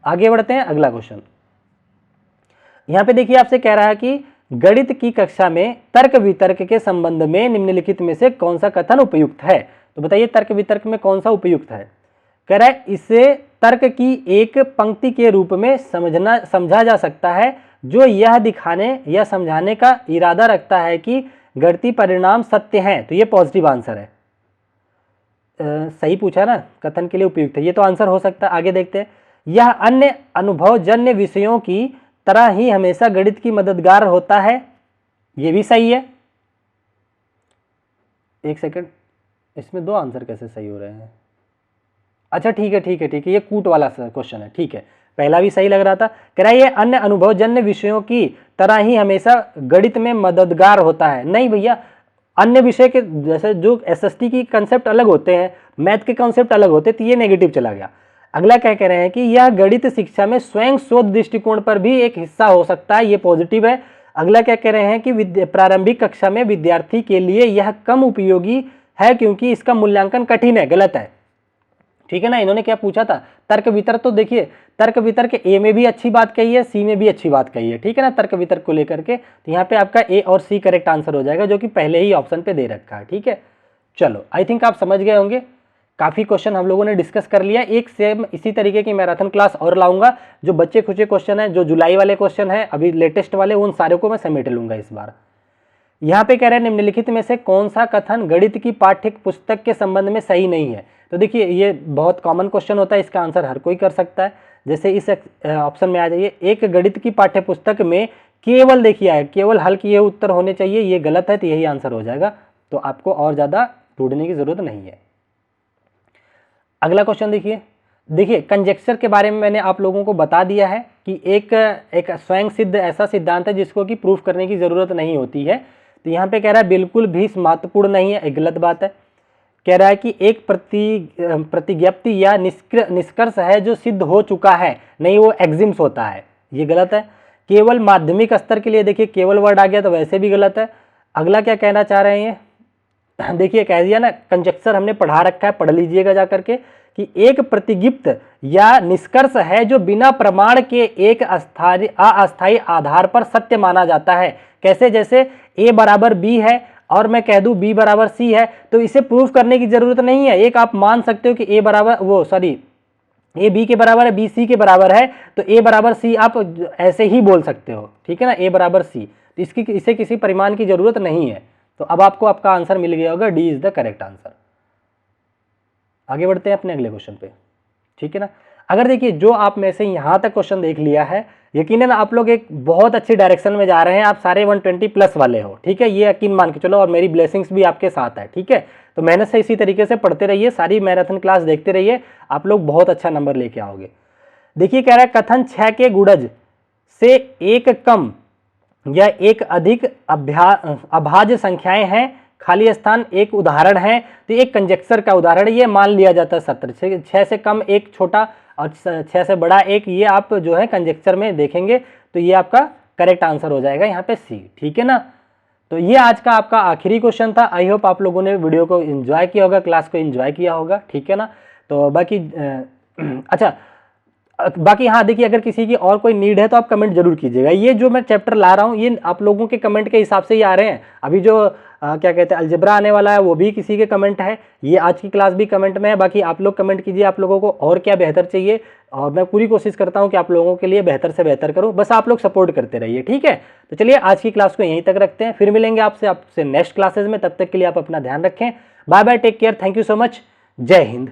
आगे बढ़ते हैं, अगला क्वेश्चन। यहाँ पे देखिए आपसे कह रहा है कि गणित की कक्षा में तर्क वितर्क के संबंध में निम्नलिखित में से कौन सा कथन उपयुक्त है। तो बताइए तर्क वितर्क में कौन सा उपयुक्त है। कह रहा है इसे तर्क की एक पंक्ति के रूप में समझा जा सकता है जो यह दिखाने या समझाने का इरादा रखता है कि गणितीय परिणाम सत्य हैं। तो ये पॉजिटिव आंसर है, सही पूछा ना, कथन के लिए उपयुक्त है, ये तो आंसर हो सकता है। आगे देखते हैं, यह अन्य अनुभवजन्य विषयों की तरह ही हमेशा गणित की मददगार होता है, ये भी सही है। एक सेकंड, इसमें दो आंसर कैसे सही हो रहे हैं। अच्छा ठीक है, ये कूट वाला क्वेश्चन है, ठीक है, पहला भी सही लग रहा था। कह रहा है ये अन्य अनुभवजन्य विषयों की तरह ही हमेशा गणित में मददगार होता है। नहीं भैया, अन्य विषय के जैसे जो एसएसटी की कंसेप्ट अलग होते हैं, मैथ के कंसेप्ट अलग होते हैं, तो ये नेगेटिव चला गया। अगला क्या कह रहे हैं कि यह गणित शिक्षा में स्वयं शोध दृष्टिकोण पर भी एक हिस्सा हो सकता है, ये पॉजिटिव है। अगला क्या कह रहे हैं कि प्रारंभिक कक्षा में विद्यार्थी के लिए यह कम उपयोगी है क्योंकि इसका मूल्यांकन कठिन है, गलत है, ठीक है ना। इन्होंने क्या पूछा था, तर्क वितर्क, तो देखिए तर्क वितर्क ए में भी अच्छी बात कही है, सी में भी अच्छी बात कही है, ठीक है ना, तर्क वितर्क को लेकर के। तो यहाँ पे आपका ए और सी करेक्ट आंसर हो जाएगा, जो कि पहले ही ऑप्शन पे दे रखा है, ठीक है। चलो आई थिंक आप समझ गए होंगे, काफ़ी क्वेश्चन हम लोगों ने डिस्कस कर लिया। एक सेम इसी तरीके की मैराथन क्लास और लाऊंगा, जो बच्चे खुचे क्वेश्चन है, जो जुलाई वाले क्वेश्चन है अभी लेटेस्ट वाले, उन सारे को मैं समेट लूंगा इस बार। यहाँ पे कह रहे हैं निम्नलिखित में से कौन सा कथन गणित की पाठ्य पुस्तक के संबंध में सही नहीं है। तो देखिए ये बहुत कॉमन क्वेश्चन होता है, इसका आंसर हर कोई कर सकता है। जैसे इस ऑप्शन में आ जाइए, एक गणित की पाठ्य पुस्तक में केवल देखिए है, केवल हल किए उत्तर होने चाहिए, ये गलत है, तो यही आंसर हो जाएगा। तो आपको और ज़्यादा ढूंढने की जरूरत नहीं है। अगला क्वेश्चन देखिए कंजेक्चर के बारे में मैंने आप लोगों को बता दिया है कि एक स्वयं सिद्ध ऐसा सिद्धांत है जिसको कि प्रूफ करने की ज़रूरत नहीं होती है। तो यहाँ पे कह रहा है बिल्कुल भी महत्वपूर्ण नहीं है, एक गलत बात है। कह रहा है कि एक प्रतिज्ञप्ति या निष्कर्ष है जो सिद्ध हो चुका है, नहीं वो एग्जिम्स होता है, ये गलत है। केवल माध्यमिक स्तर के लिए, देखिए केवल वर्ड आ गया तो वैसे भी गलत है। अगला क्या कहना चाह रहे हैं ये, देखिए कह दिया ना, कंजक्चर हमने पढ़ा रखा है, पढ़ लीजिएगा जा करके, कि एक प्रतिज्ञप्त या निष्कर्ष है जो बिना प्रमाण के एक अस्थायी आधार पर सत्य माना जाता है। कैसे, जैसे a बराबर b है और मैं कह दूं b बराबर c है, तो इसे प्रूफ करने की जरूरत नहीं है। एक आप मान सकते हो कि a b के बराबर है, b c के बराबर है, तो a बराबर c आप ऐसे ही बोल सकते हो, ठीक है ना, a बराबर c। तो इसे किसी परिमाण की जरूरत नहीं है। तो अब आपको आपका आंसर मिल गया होगा, D is the correct answer. आगे बढ़ते हैं अपने अगले क्वेश्चन पे, ठीक है ना। अगर देखिए जो आप में से यहाँ तक क्वेश्चन देख लिया है, यकीनन आप लोग एक बहुत अच्छी डायरेक्शन में जा रहे हैं, आप सारे 120 प्लस वाले हो, ठीक है, ये यकीन मान के चलो, और मेरी ब्लेसिंग्स भी आपके साथ है, ठीक है। तो मेहनत से इसी तरीके से पढ़ते रहिए, सारी मैराथन क्लास देखते रहिए, आप लोग बहुत अच्छा नंबर लेके आओगे। देखिए कह रहा है कथन 6 के गुणज से एक कम या एक अधिक अभाज्य संख्याएं हैं, खाली स्थान एक उदाहरण है। तो एक कंजक्चर का उदाहरण ये मान लिया जाता है सत्र, 6 से कम एक छोटा और 6 से बड़ा एक, ये आप जो है कंजक्चर में देखेंगे तो ये आपका करेक्ट आंसर हो जाएगा यहाँ पे सी, ठीक है ना। तो ये आज का आपका आखिरी क्वेश्चन था। आई होप आप लोगों ने वीडियो को एंजॉय किया होगा, क्लास को एंजॉय किया होगा, ठीक है ना। तो बाकी अच्छा बाकी हाँ देखिए, अगर किसी की और कोई नीड है तो आप कमेंट जरूर कीजिएगा। ये जो मैं चैप्टर ला रहा हूँ ये आप लोगों के कमेंट के हिसाब से ही आ रहे हैं। अभी जो क्या कहते हैं अलजेब्रा आने वाला है वो भी किसी के कमेंट है, ये आज की क्लास भी कमेंट में है। बाकी आप लोग कमेंट कीजिए आप लोगों को और क्या बेहतर चाहिए, और मैं पूरी कोशिश करता हूँ कि आप लोगों के लिए बेहतर से बेहतर करूँ, बस आप लोग सपोर्ट करते रहिए, ठीक है। तो चलिए आज की क्लास को यहीं तक रखते हैं, फिर मिलेंगे आपसे नेक्स्ट क्लासेज में। तब तक के लिए आप अपना ध्यान रखें। Bye bye, take care, thank you so much, जय हिंद।